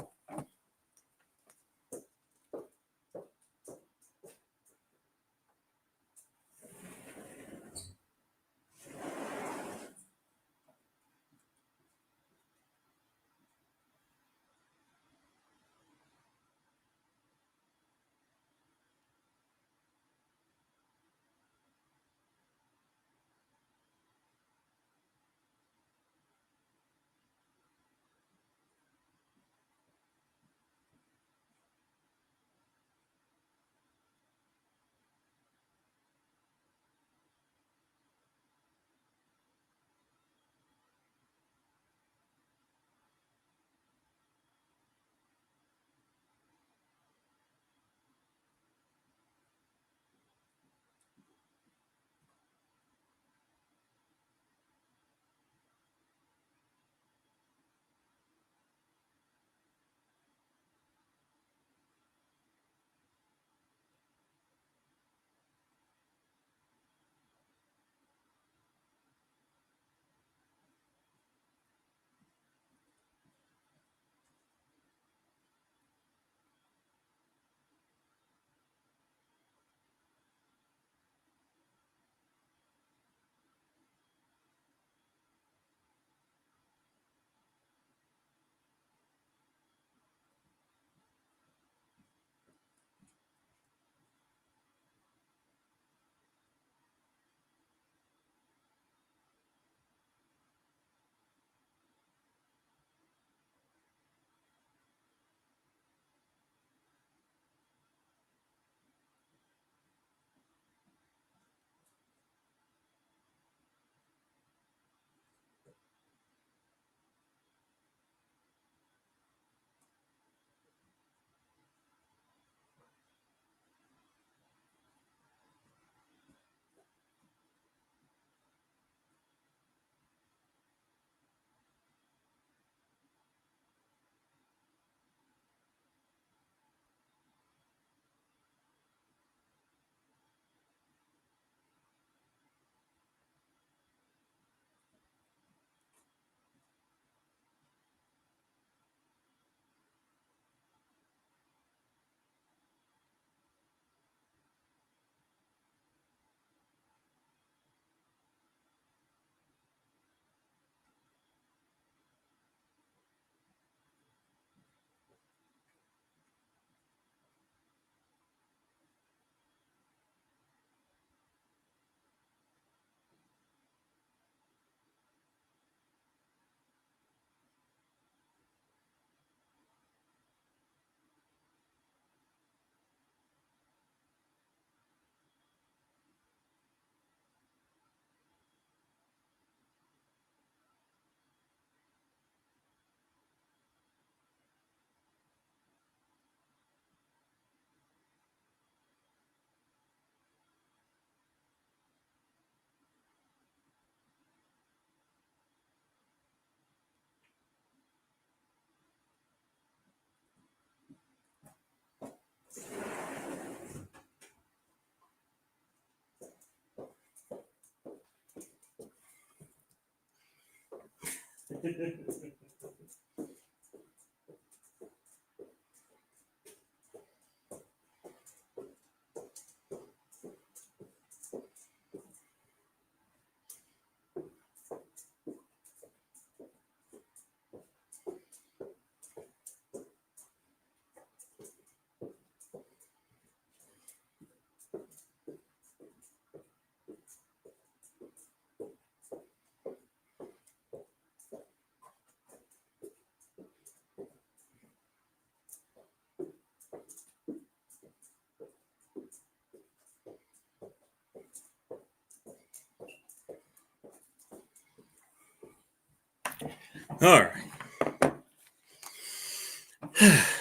All right.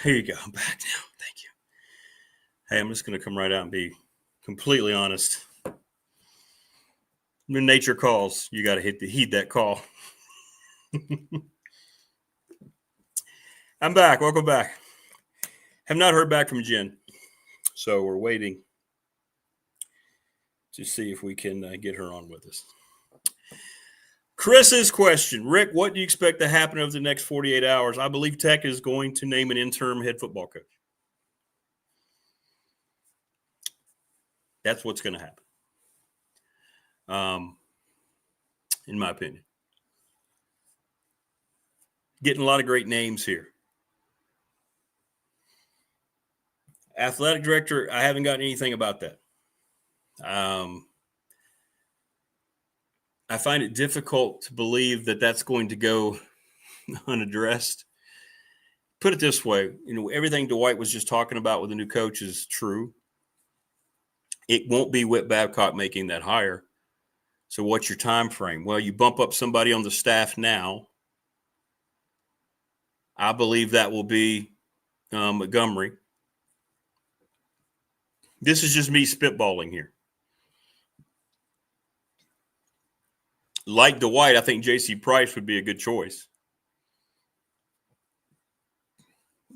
Here you go. I'm back now. Thank you. Hey, I'm just going to come right out and be completely honest. When nature calls, you got to heed that call. I'm back. Welcome back. Have not heard back from Jen, so we're waiting to see if we can get her on with us. Chris's question: Rick, what do you expect to happen over the next 48 hours? I believe Tech is going to name an interim head football coach. That's what's going to happen, in my opinion. Getting a lot of great names here. Athletic director, I haven't gotten anything about that. I find it difficult to believe that that's going to go unaddressed. Put it this way, everything Dwight was just talking about with the new coach is true. It won't be Whit Babcock making that hire. So what's your time frame? Well, you bump up somebody on the staff now. I believe that will be Montgomery. This is just me spitballing here. Like Dwight, I think J.C. Price would be a good choice.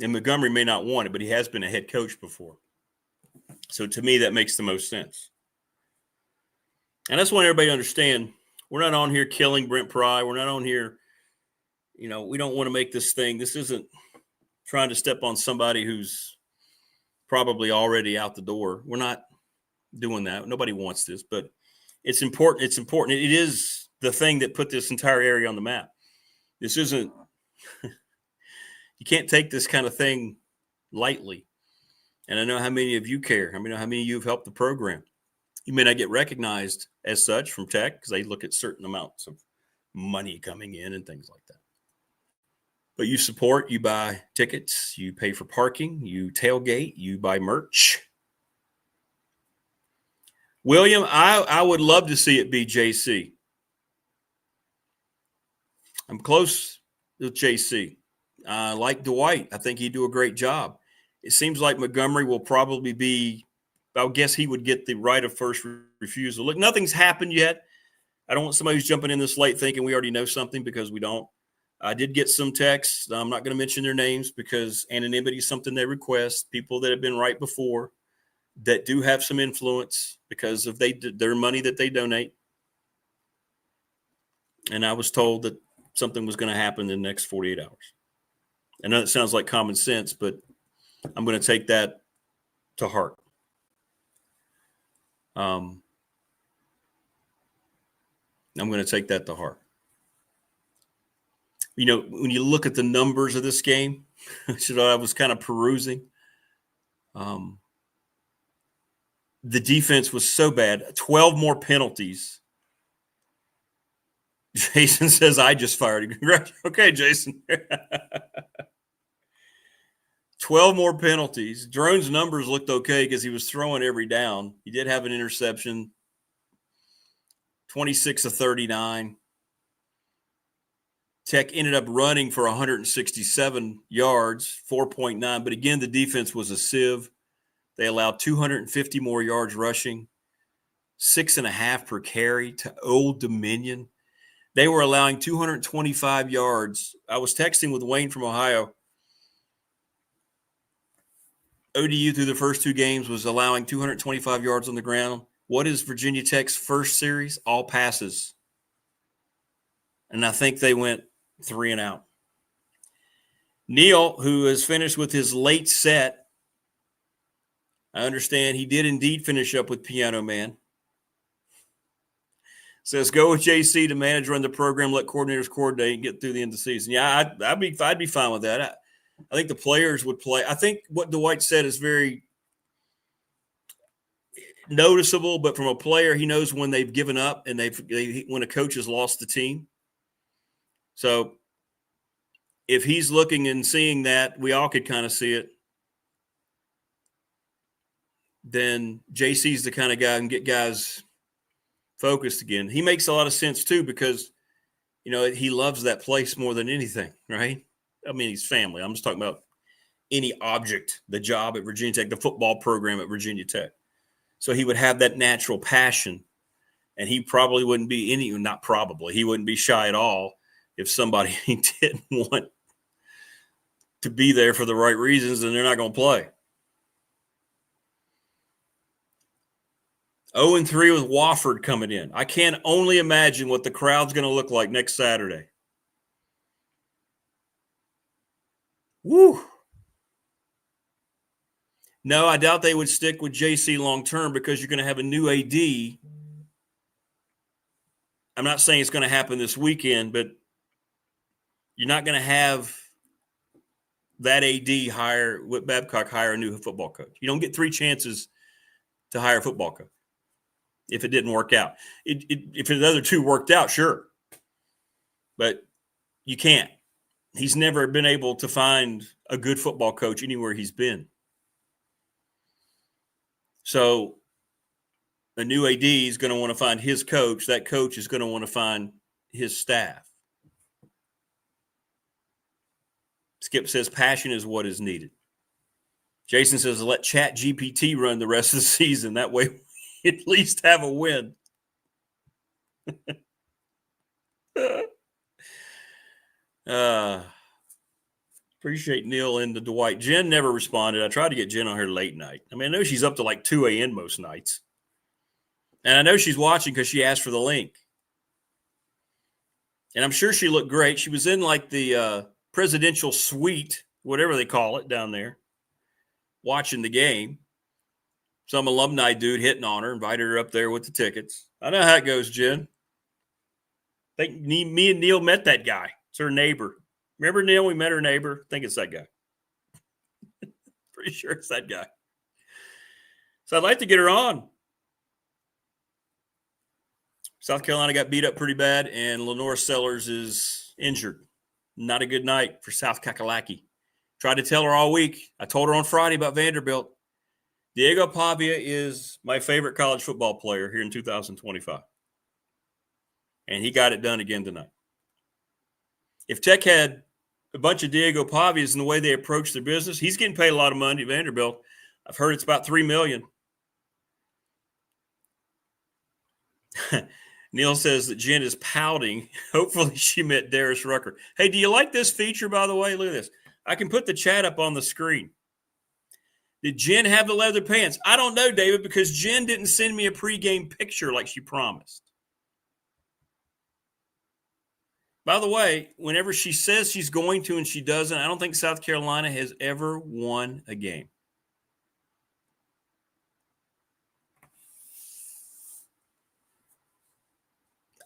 And Montgomery may not want it, but he has been a head coach before. So to me, that makes the most sense. And that's what everybody to understand. We're not on here killing Brent Pry. We're not on here, we don't want to make this thing. This isn't trying to step on somebody who's probably already out the door. We're not doing that. Nobody wants this, but it's important. It's important. It is the thing that put this entire area on the map. This isn't – you can't take this kind of thing lightly. And I know how many of you care. I know how many of you have helped the program. You may not get recognized as such from Tech because they look at certain amounts of money coming in and things like that. But you support, you buy tickets, you pay for parking, you tailgate, you buy merch. William, I would love to see it be JC. I'm close with JC. Like Dwight, I think he'd do a great job. It seems like Montgomery will probably be, I guess he would get the right of first refusal. Look, nothing's happened yet. I don't want somebody who's jumping in this late thinking we already know something because we don't. I did get some texts. I'm not going to mention their names because anonymity is something they request. People that have been right before that do have some influence because of their money that they donate. And I was told that something was going to happen in the next 48 hours. I know it sounds like common sense, but I'm going to take that to heart. I'm going to take that to heart. When you look at the numbers of this game, I was kind of perusing. The defense was so bad. 12 more penalties. Jason says, I just fired you. Okay, Jason. 12 more penalties. Drone's numbers looked okay because he was throwing every down. He did have an interception. 26 of 39. Tech ended up running for 167 yards, 4.9. But again, the defense was a sieve. They allowed 250 more yards rushing, 6.5 per carry to Old Dominion. They were allowing 225 yards. I was texting with Wayne from Ohio. ODU through the first two games was allowing 225 yards on the ground. What is Virginia Tech's first series? All passes. And I think they went 3 and out. Neil, who has finished with his late set, I understand he did indeed finish up with Piano Man. Says, go with JC to manage, run the program, let coordinators coordinate, and get through the end of the season. Yeah, I'd be fine with that. I think the players would play. I think what Dwight said is very noticeable, but from a player, he knows when they've given up and when a coach has lost the team. So if he's looking and seeing that, we all could kind of see it. Then JC's the kind of guy who can get guys focused again. He makes a lot of sense too, because he loves that place more than anything, right? I mean, he's family. I'm just talking about any object, the job at Virginia Tech, the football program at Virginia Tech. So he would have that natural passion, and he probably wouldn't be he wouldn't be shy at all if somebody didn't want to be there for the right reasons, and they're not going to play. 0-3 with Wofford coming in. I can only imagine what the crowd's going to look like next Saturday. Woo! No, I doubt they would stick with JC long term because you're going to have a new AD. I'm not saying it's going to happen this weekend, but you're not going to have that AD Babcock hire a new football coach. You don't get 3 chances to hire a football coach if it didn't work out. If the other 2 worked out, sure. But you can't. He's never been able to find a good football coach anywhere he's been. So a new AD is going to want to find his coach. That coach is going to want to find his staff. Skip says passion is what is needed. Jason says let ChatGPT run the rest of the season. That way we at least have a win. Appreciate Neil and the Dwight. Jen never responded. I tried to get Jen on here late night. I mean, I know she's up to like 2 a.m. most nights. And I know she's watching because she asked for the link. And I'm sure she looked great. She was in like the presidential suite, whatever they call it down there, watching the game. Some alumni dude hitting on her, invited her up there with the tickets. I know how it goes, Jen. I think me and Neil met that guy. It's her neighbor. Remember, Neil, we met her neighbor? I think it's that guy. Pretty sure it's that guy. So I'd like to get her on. South Carolina got beat up pretty bad, and Lenore Sellers is injured. Not a good night for South Kakalaki. Tried to tell her all week. I told her on Friday about Vanderbilt. Diego Pavia is my favorite college football player here in 2025. And he got it done again tonight. If Tech had a bunch of Diego Pavias in the way they approach their business, he's getting paid a lot of money at Vanderbilt. I've heard it's about $3 million. Neil says that Jen is pouting. Hopefully she met Darius Rucker. Hey, do you like this feature, by the way? Look at this. I can put the chat up on the screen. Did Jen have the leather pants? I don't know, David, because Jen didn't send me a pregame picture like she promised. By the way, whenever she says she's going to and she doesn't, I don't think South Carolina has ever won a game.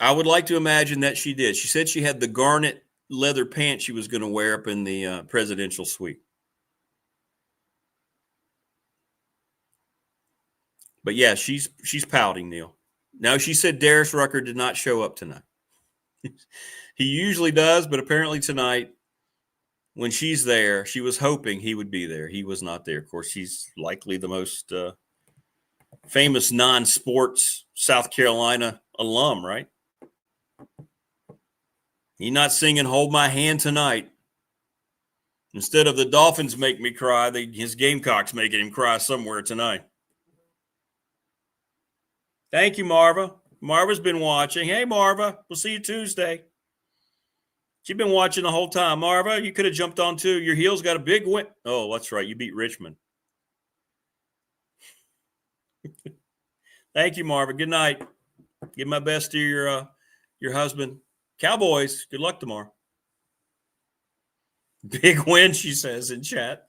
I would like to imagine that she did. She said she had the garnet leather pants she was going to wear up in the presidential suite. But yeah, she's pouting, Neil. Now, she said Darius Rucker did not show up tonight. He usually does, but apparently tonight, when she's there, she was hoping he would be there. He was not there. Of course, he's likely the most famous non-sports South Carolina alum, right? He's not singing Hold My Hand Tonight. Instead of the Dolphins make me cry, his Gamecocks making him cry somewhere tonight. Thank you, Marva. Marva's been watching. Hey, Marva, we'll see you Tuesday. She's been watching the whole time. Marva, you could have jumped on too. Your Heels got a big win. Oh, that's right. You beat Richmond. Thank you, Marva. Good night. Give my best to your husband. Cowboys, good luck tomorrow. Big win, she says in chat.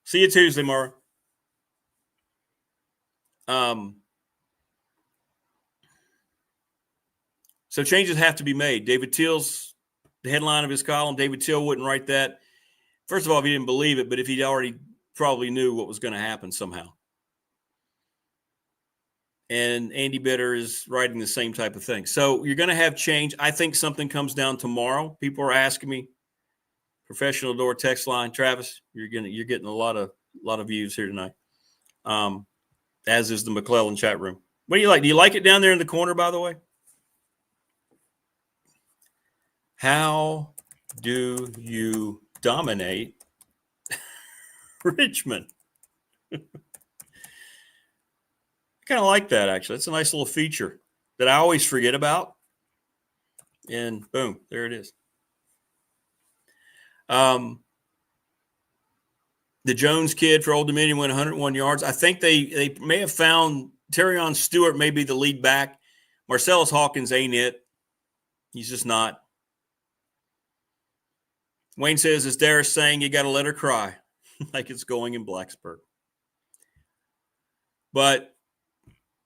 See you Tuesday, Marva. So changes have to be made. David Teal's the headline of his column. David Teal wouldn't write that. First of all, if he didn't believe it, but if he already probably knew what was going to happen somehow. And Andy Bitter is writing the same type of thing. So you're going to have change. I think something comes down tomorrow. People are asking me. Professional Door text line. Travis, you're getting a lot of views here tonight. As is the McClellan chat room. What do you like? Do you like it down there in the corner, by the way? How do you dominate Richmond? I kind of like that, actually. It's a nice little feature that I always forget about. And boom, there it is. The Jones kid for Old Dominion went 101 yards. I think they may have found Terrion Stewart may be the lead back. Marcellus Hawkins ain't it. He's just not. Wayne says, as Darius saying, you got to let her cry like it's going in Blacksburg. But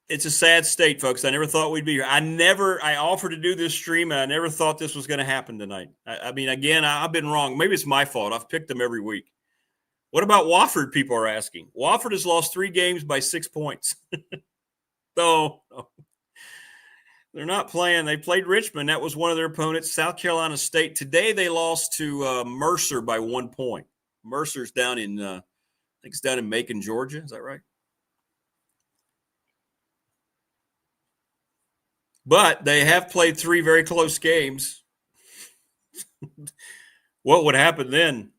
it's a sad state, folks. I never thought we'd be here. I offered to do this stream, and I never thought this was going to happen tonight. I mean, again, I've been wrong. Maybe it's my fault. I've picked them every week. What about Wofford, people are asking? Wofford has lost 3 games by 6 points. No. They're not playing. They played Richmond. That was one of their opponents. South Carolina State. Today they lost to Mercer by 1 point. Mercer's down in, I think it's down in Macon, Georgia. Is that right? But they have played 3 very close games. What would happen then?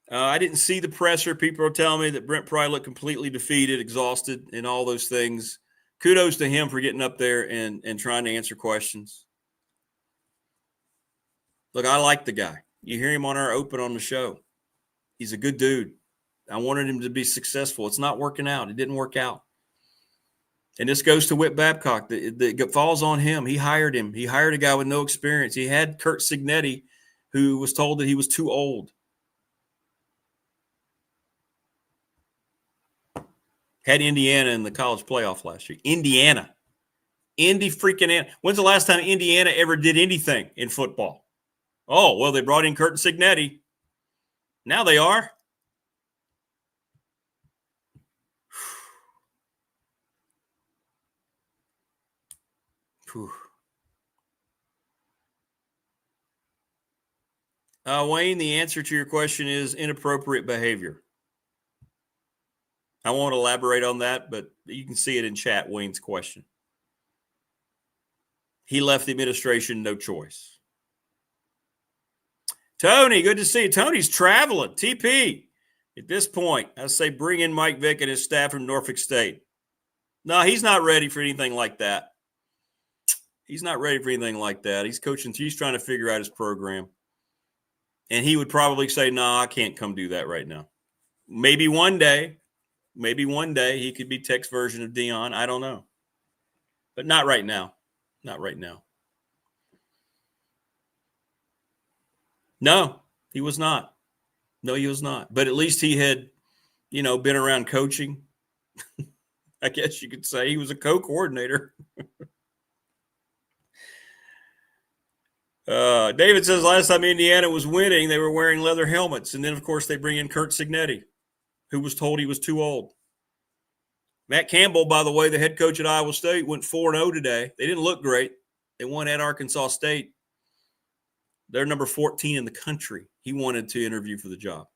I didn't see the presser. People are telling me that Brent Pry looked completely defeated, exhausted, and all those things. Kudos to him for getting up there and trying to answer questions. Look, I like the guy. You hear him on our open on the show. He's a good dude. I wanted him to be successful. It's not working out. It didn't work out. And this goes to Whit Babcock. It falls on him. He hired him. He hired a guy with no experience. He had Kurt Signetti, who was told that he was too old. Had Indiana in the college playoff last year. Indiana. Indy freaking Anna. When's the last time Indiana ever did anything in football? Oh, well, they brought in Kurt Signetti. Now they are. Wayne, the answer to your question is inappropriate behavior. I won't elaborate on that, but you can see it in chat, Wayne's question. He left the administration, no choice. Tony, good to see you. Tony's traveling. TP, at this point, I say bring in Mike Vick and his staff from Norfolk State. No, he's not ready for anything like that. He's not ready for anything like that. He's coaching. He's trying to figure out his program. And he would probably say, no, I can't come do that right now. Maybe one day he could be Tech's version of Dion. I don't know. But not right now. Not right now. No, he was not. No, he was not. But at least he had, been around coaching. I guess you could say he was a co-coordinator. David says last time Indiana was winning, they were wearing leather helmets. And then, of course, they bring in Kurt Signetti, who was told he was too old. Matt Campbell, by the way, the head coach at Iowa State, went 4-0 today. They didn't look great. They won at Arkansas State. They're number 14 in the country. He wanted to interview for the job.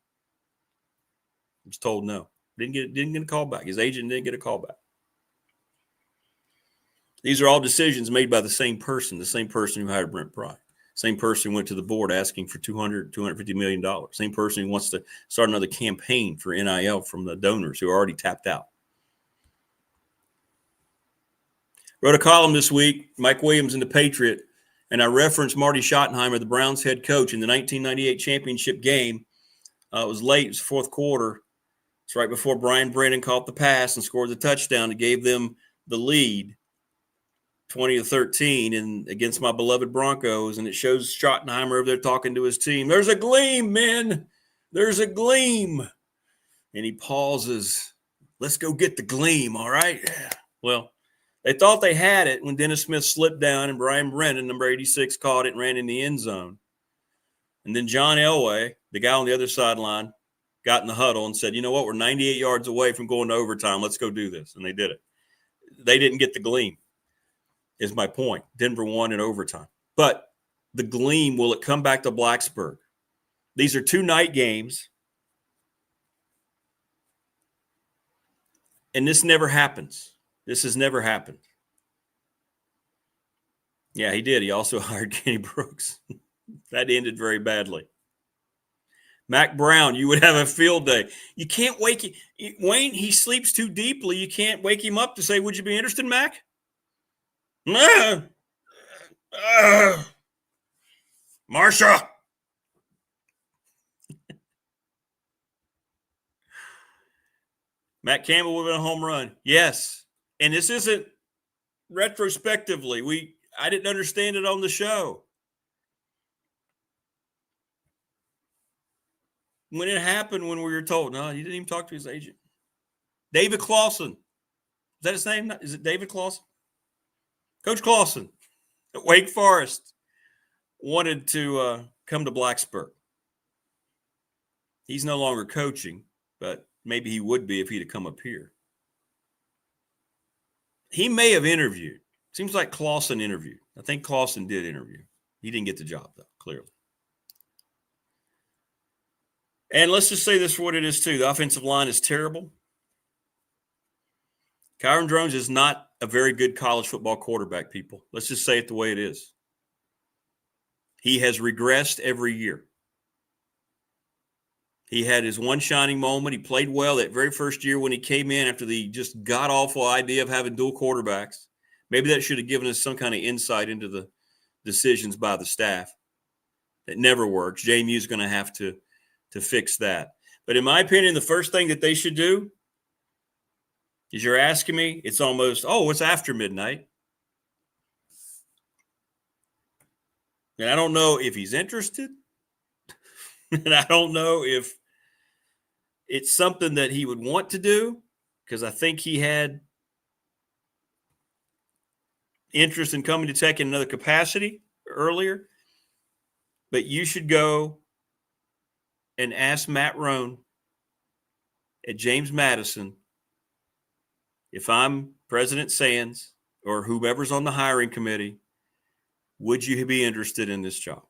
He was told no. Didn't get a call back. His agent didn't get a call back. These are all decisions made by the same person who hired Brent Pry. Same person who went to the board asking for $250 million. Same person who wants to start another campaign for NIL from the donors who are already tapped out. Wrote a column this week, Mike Williams in the Patriot, and I referenced Marty Schottenheimer, the Browns head coach, in the 1998 championship game. It was late. It was the fourth quarter. It's right before Brian Brennan caught the pass and scored the touchdown that gave them the lead, 20-13, and against my beloved Broncos. And it shows Schottenheimer over there talking to his team. There's a gleam, men. There's a gleam. And he pauses. Let's go get the gleam, all right? Well, they thought they had it when Dennis Smith slipped down and Brian Brennan, number 86, caught it and ran in the end zone. And then John Elway, the guy on the other sideline, got in the huddle and said, you know what, we're 98 yards away from going to overtime. Let's go do this. And they did it. They didn't get the gleam, is my point. Denver won in overtime. But the gleam, will it come back to Blacksburg? These are 2 night games. And this never happens. This has never happened. Yeah, he did. He also hired Kenny Brooks. That ended very badly. Mac Brown, you would have a field day. You can't wake him. Wayne, he sleeps too deeply. You can't wake him up to say, would you be interested, Mac? Marsha. Matt Campbell would have been a home run. Yes. And this isn't retrospectively. I didn't understand it on the show. When it happened, when we were told, no, he didn't even talk to his agent. David Clawson. Is that his name? Is it David Clawson? Coach Clawson at Wake Forest wanted to come to Blacksburg. He's no longer coaching, but maybe he would be if he'd have come up here. He may have interviewed. Seems like Clawson interviewed. I think Clawson did interview. He didn't get the job, though, clearly. And let's just say this for what it is, too. The offensive line is terrible. Kyron Drones is not a very good college football quarterback, people. Let's just say it the way it is. He has regressed every year. He had his one shining moment. He played well that very first year when he came in after the just god-awful idea of having dual quarterbacks. Maybe that should have given us some kind of insight into the decisions by the staff. It never works. JMU's going to have to fix that. But in my opinion, the first thing that they should do is, you're asking me, it's almost, it's after midnight. And I don't know if he's interested. And I don't know if it's something that he would want to do, because I think he had interest in coming to Tech in another capacity earlier. But you should go and ask Matt Roan at James Madison, if I'm President Sands or whoever's on the hiring committee, would you be interested in this job?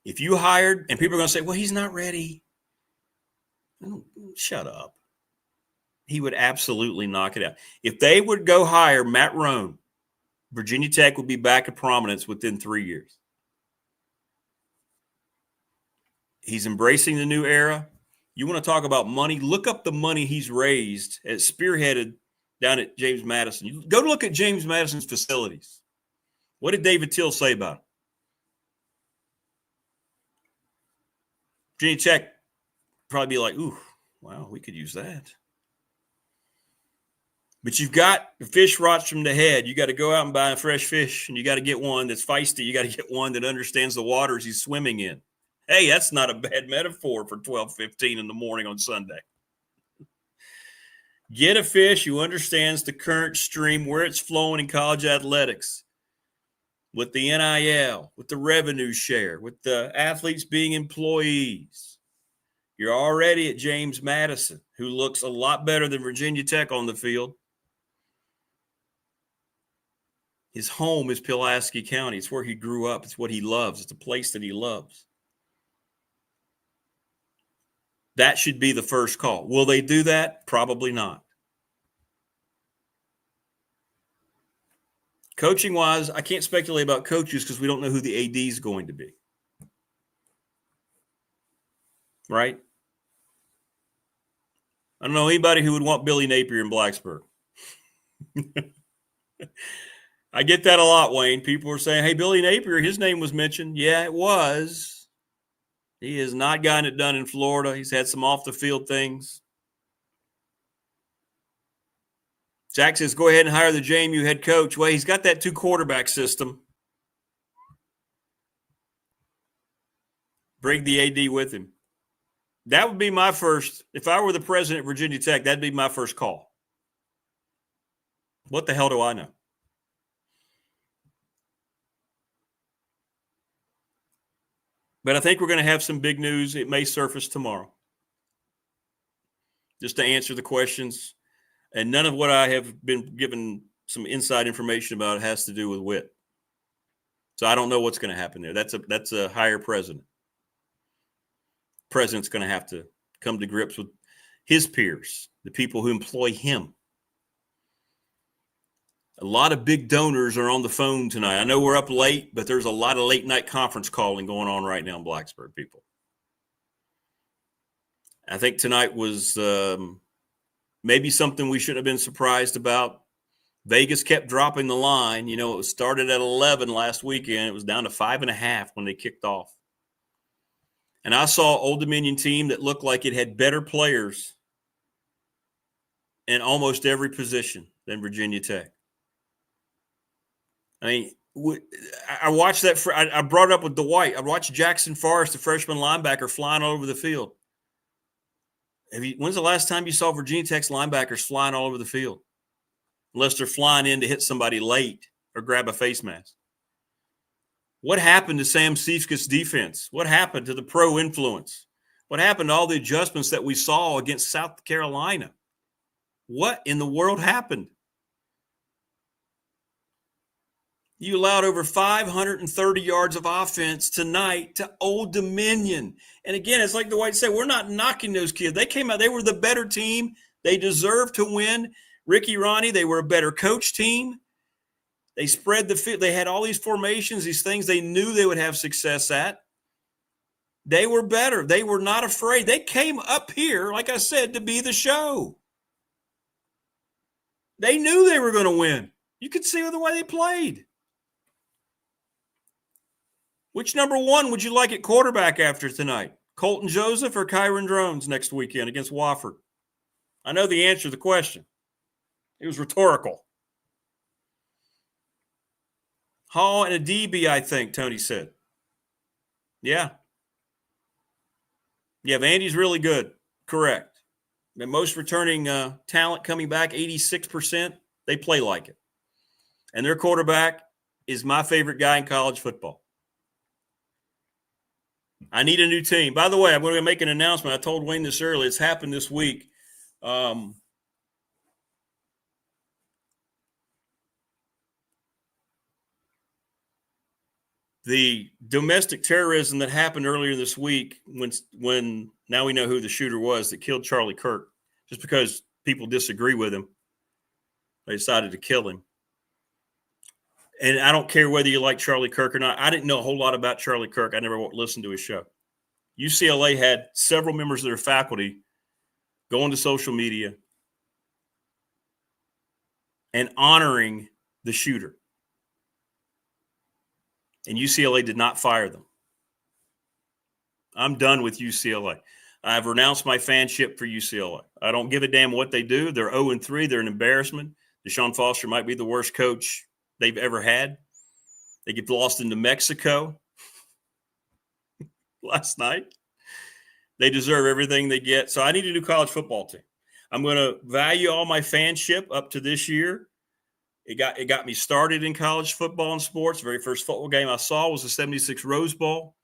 If you hired, and people are going to say, well, he's not ready. Shut up. He would absolutely knock it out. If they would go hire Matt Roan, Virginia Tech would be back in prominence within 3 years. He's embracing the new era. You want to talk about money? Look up the money he's raised, spearheaded down at James Madison. You go look at James Madison's facilities. What did David Till say about it? Virginia Tech probably be like, ooh, wow, we could use that. But you've got the fish rots from the head. You got to go out and buy a fresh fish, and you got to get one that's feisty. You got to get one that understands the waters he's swimming in. Hey, that's not a bad metaphor for 12:15 in the morning on Sunday. Get a fish who understands the current stream, where it's flowing in college athletics, with the NIL, with the revenue share, with the athletes being employees. You're already at James Madison, who looks a lot better than Virginia Tech on the field. His home is Pulaski County. It's where he grew up. It's what he loves. It's a place that he loves. That should be the first call. Will they do that? Probably not. Coaching-wise, I can't speculate about coaches because we don't know who the AD is going to be. Right? I don't know anybody who would want Billy Napier in Blacksburg. I get that a lot, Wayne. People are saying, hey, Billy Napier, his name was mentioned. Yeah, it was. He has not gotten it done in Florida. He's had some off-the-field things. Jack says, go ahead and hire the JMU head coach. Well, he's got that two-quarterback system. Bring the AD with him. That would be my first. If I were the president of Virginia Tech, that'd be my first call. What the hell do I know? But I think we're going to have some big news. It may surface tomorrow. Just to answer the questions. And none of what I have been given some inside information about has to do with Witt. So I don't know what's going to happen there. That's a higher president. President's going to have to come to grips with his peers the people who employ him. A lot of big donors are on the phone tonight. I know we're up late, but there's a lot of late night conference calling going on right now in Blacksburg, people. I think tonight was maybe something we shouldn't have been surprised about. Vegas kept dropping the line. You know, it started at 11 last weekend. It was down to 5.5 when they kicked off. And I saw Old Dominion team that looked like it had better players in almost every position than Virginia Tech. I mean, I watched that. I brought it up with Dwight. I watched Jackson Forrest, the freshman linebacker, flying all over the field. When's the last time you saw Virginia Tech's linebackers flying all over the field? Unless they're flying in to hit somebody late or grab a face mask. What happened to Sam Siefke's defense? What happened to the pro influence? What happened to all the adjustments that we saw against South Carolina? What in the world happened? You allowed over 530 yards of offense tonight to Old Dominion. And again, it's like the White said, we're not knocking those kids. They came out, they were the better team. They deserved to win. Ricky Ronnie, they were a better coach team. They spread the field. They had all these formations, these things they knew they would have success at. They were better. They were not afraid. They came up here, like I said, to be the show. They knew they were going to win. You could see the way they played. Which number one would you like at quarterback after tonight? Colton Joseph or Kyron Drones next weekend against Wofford? I know the answer to the question. It was rhetorical. Hall and a DB, I think, Tony said. Yeah. Yeah, Vandy's really good. Correct. The most returning talent coming back, 86%. They play like it. And their quarterback is my favorite guy in college football. I need a new team. By the way, I'm going to make an announcement. I told Wayne this earlier. It's happened this week. The domestic terrorism that happened earlier this week when now we know who the shooter was that killed Charlie Kirk, just because people disagree with him, they decided to kill him. And I don't care whether you like Charlie Kirk or not. I didn't know a whole lot about Charlie Kirk. I never listened to his show. UCLA had several members of their faculty going to social media and honoring the shooter. And UCLA did not fire them. I'm done with UCLA. I've renounced my fanship for UCLA. I don't give a damn what they do. They're 0-3. They're an embarrassment. Deshaun Foster might be the worst coach they've ever had. They get lost into Mexico last night. They deserve everything they get. So I need a new college football team. I'm going to value all my fanship up to this year. It got me started in college football and sports. The very first football game I saw was the 76 Rose Bowl.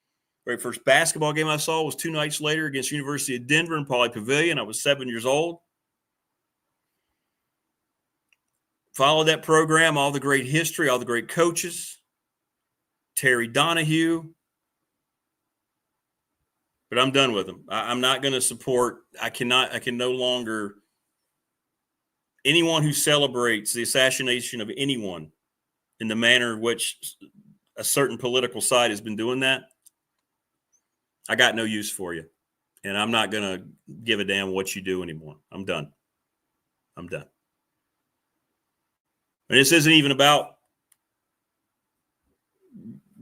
The very first basketball game I saw was 2 nights later against University of Denver in Pauley Pavilion. I was 7 years old. Followed that program, all the great history, all the great coaches, Terry Donahue. But I'm done with them. I'm not going to support. I can no longer. Anyone who celebrates the assassination of anyone in the manner in which a certain political side has been doing that, I got no use for you. And I'm not going to give a damn what you do anymore. I'm done. I'm done. And this isn't even about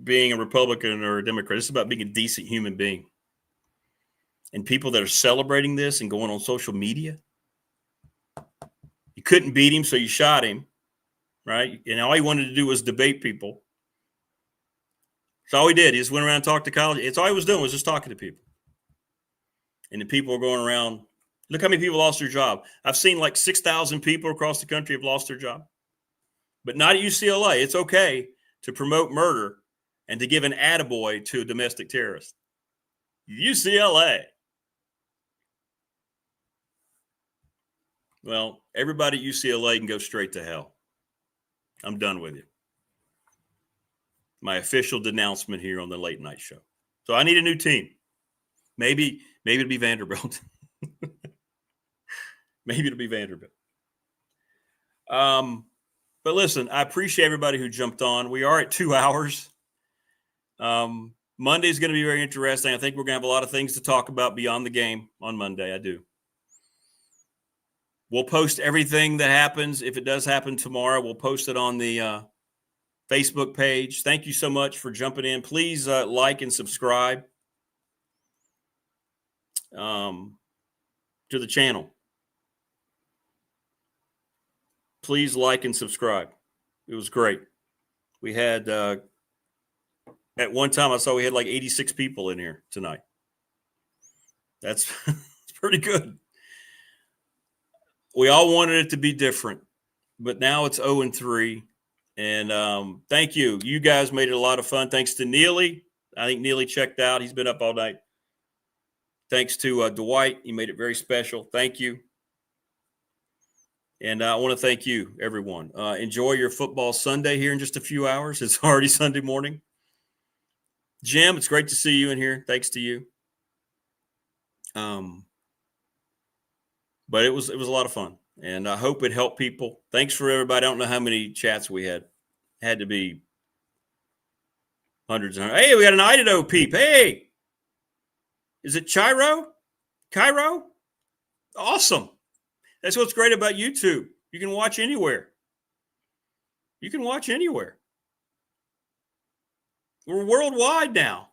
being a Republican or a Democrat. It's about being a decent human being. And people that are celebrating this and going on social media, you couldn't beat him, so you shot him, right? And all he wanted to do was debate people. That's all he did. He just went around and talked to college. It's all he was doing was just talking to people. And the people are going around. Look how many people lost their job. I've seen like 6,000 people across the country have lost their job. But not at UCLA. It's okay to promote murder and to give an attaboy to a domestic terrorist. UCLA. Well, everybody at UCLA can go straight to hell. I'm done with you. My official denouncement here on the late night show. So I need a new team. Maybe it'll be Vanderbilt. Maybe it'll be Vanderbilt. But listen, I appreciate everybody who jumped on. We are at 2 hours. Monday is going to be very interesting. I think we're going to have a lot of things to talk about beyond the game on Monday. I do. We'll post everything that happens. If it does happen tomorrow, we'll post it on the Facebook page. Thank you so much for jumping in. Please like and subscribe to the channel. Please like and subscribe. It was great. We had, at one time I saw we had like 86 people in here tonight. That's pretty good. We all wanted it to be different, but now it's 0-3. And thank you. You guys made it a lot of fun. Thanks to Neely. I think Neely checked out. He's been up all night. Thanks to Dwight. He made it very special. Thank you. And I want to thank you, everyone. Enjoy your football Sunday here in just a few hours. It's already Sunday morning. Jim, it's great to see you in here. Thanks to you. But it was a lot of fun, and I hope it helped people. Thanks for everybody. I don't know how many chats we had. Had to be hundreds and hundreds. Hey, we got an Idaho peep. Hey, is it Cairo? Awesome. That's what's great about YouTube. You can watch anywhere. We're worldwide now.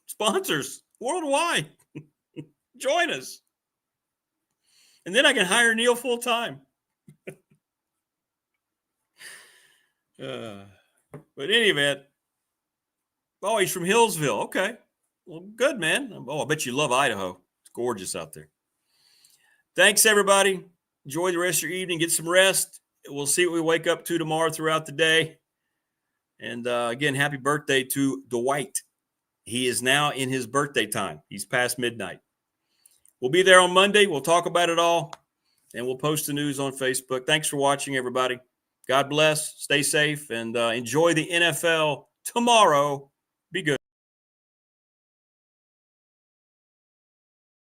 Sponsors worldwide. Join us. And then I can hire Neil full time. But in any event, oh, he's from Hillsville. Okay. Well, good, man. Oh, I bet you love Idaho. It's gorgeous out there. Thanks, everybody. Enjoy the rest of your evening. Get some rest. We'll see what we wake up to tomorrow throughout the day. And again, happy birthday to Dwight. He is now in his birthday time. He's past midnight. We'll be there on Monday. We'll talk about it all, and we'll post the news on Facebook. Thanks for watching, everybody. God bless. Stay safe, and enjoy the NFL tomorrow. Be good.